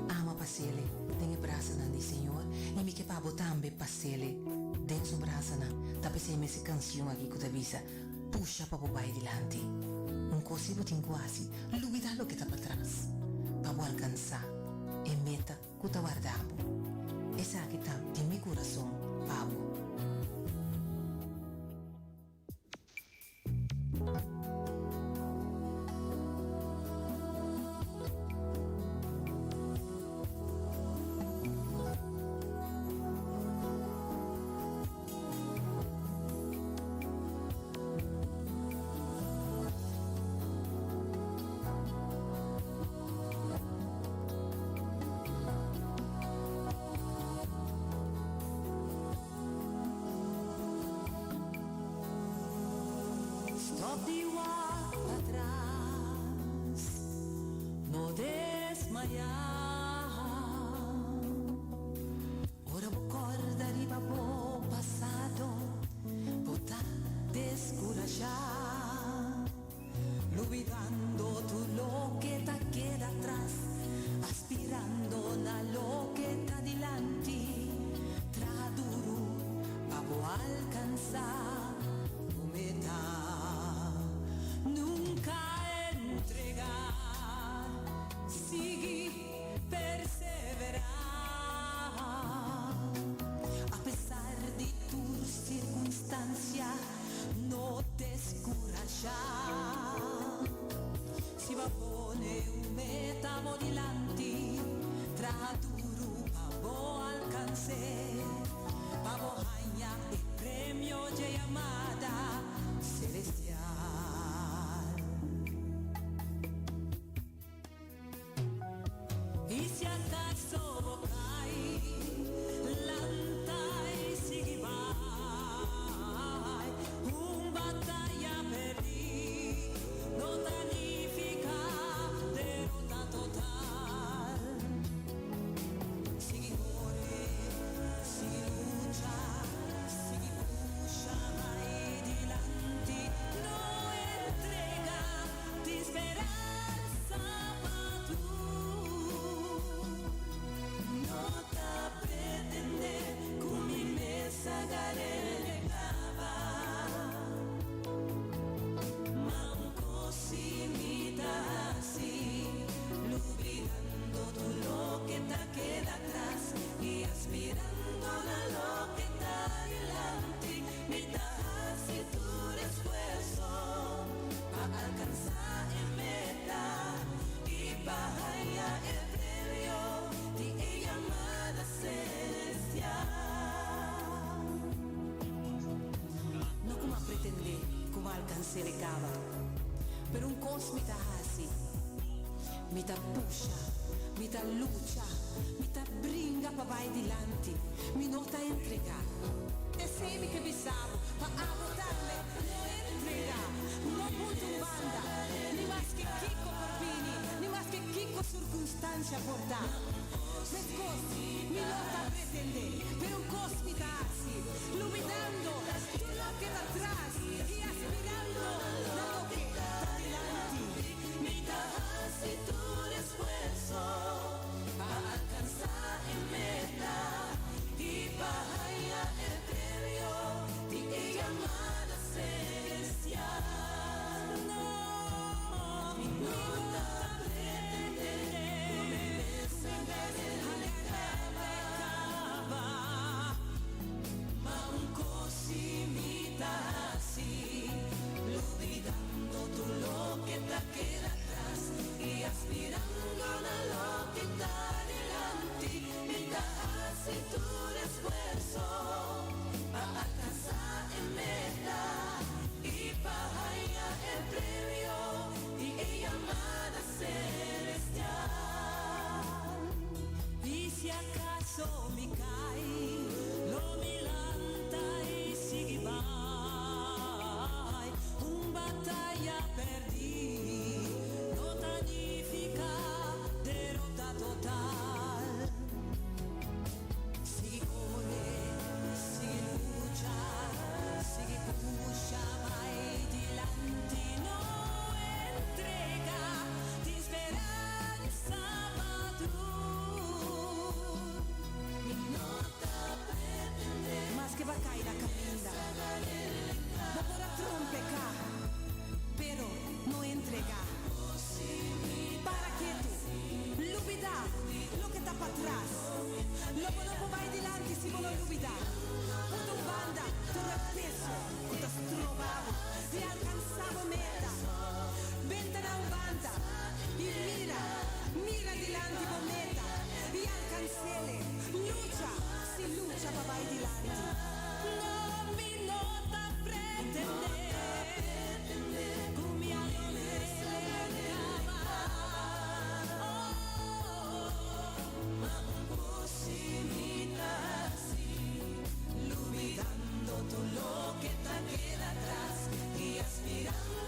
Ama passele, tem braço de Senhor, e me que para botar também passele, dentro do braço tá pensei essa canção aqui que te avisa, puxa para o pai delante. Um consigo tem quase, duvida lo que está para trás, para alcançar a meta que está guardado. Essa aqui está de meu coração, Pablo. no diwa atrás, no desmayar. Ora recorda arriba bo pasado, bota descorajar, olvidando tu lo que te queda atrás, aspirando na lo que está delante, tra duro para alcanzar tu meta. Nunca entregar, seguir, perseverar, a pesar de tu circunstancia, no descorajar. Si va a poner un meta delante, tra duro para alcanzar, para ganhar el premio de llamada celestial. Y si acaso cae, lanta y sigue vai, batalla perdí, no significa derrota total. Sigue corre, sigue lucha, sigue puxa vai delante, no entrega de esperanza para tú. No te pretende con mi mesa garegaba, manco si mita así, olvidando todo lo que te queda atrás y aspirando a lo que está delante, mita así tu esfuerzo para alcanzar el meta y para hallar el premio de ella amada celestial. No como a pretender como alcancé le cava, pero un cosmita así, mita puxa, mita lucha, mita bringa para vai delante, mi nota entregar. E sei che bisavo, pa a votarle, no entregar, no punto un banda, ni más que Kiko Corpini, ni más que Kiko circunstancia portar. Después, mi nota pretende, pero un cosmita así, iluminando todo lo que va atrás y aspirando a lo que está delante. Mita así tu esfuerzo para alcanzar el meta y para hallar el premio de ella amada celestial. No, mi nota pretende, no me desengañaba, manco si mita así, olvidando todo lo que te queda atrás y aspirando a lo que está delante, mita así tu esfuerzo para alcanzar el meta y para hallar el premio de ella amada celestial. Y si acaso me cae, lo milanta y sigue vai, un batalla perdí, no significa derrota total. Sigue corre, sigue lucha, sigue puxa vai delante, no entrega de esperanza madura. Mi nota pretende, más que va a caer la caminda, no podrá trompecar, pero no entregar. Para que tú, olvidar lo que está para atrás, lo que no vai delante si vuole olvidar. Punto banda, tu peso, que te has trovado y alcanzado meta. Vente a un banda y mira delante con meta y alcancele. Lucha, si lucha para vai delante. No, mi nota pretende, con mi alma olvidando todo lo que te queda atrás y aspirando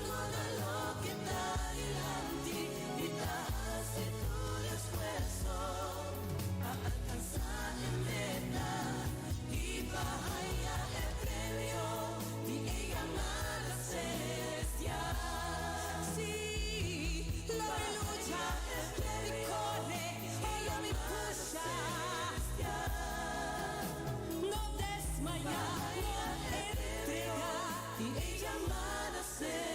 Direi llamada ser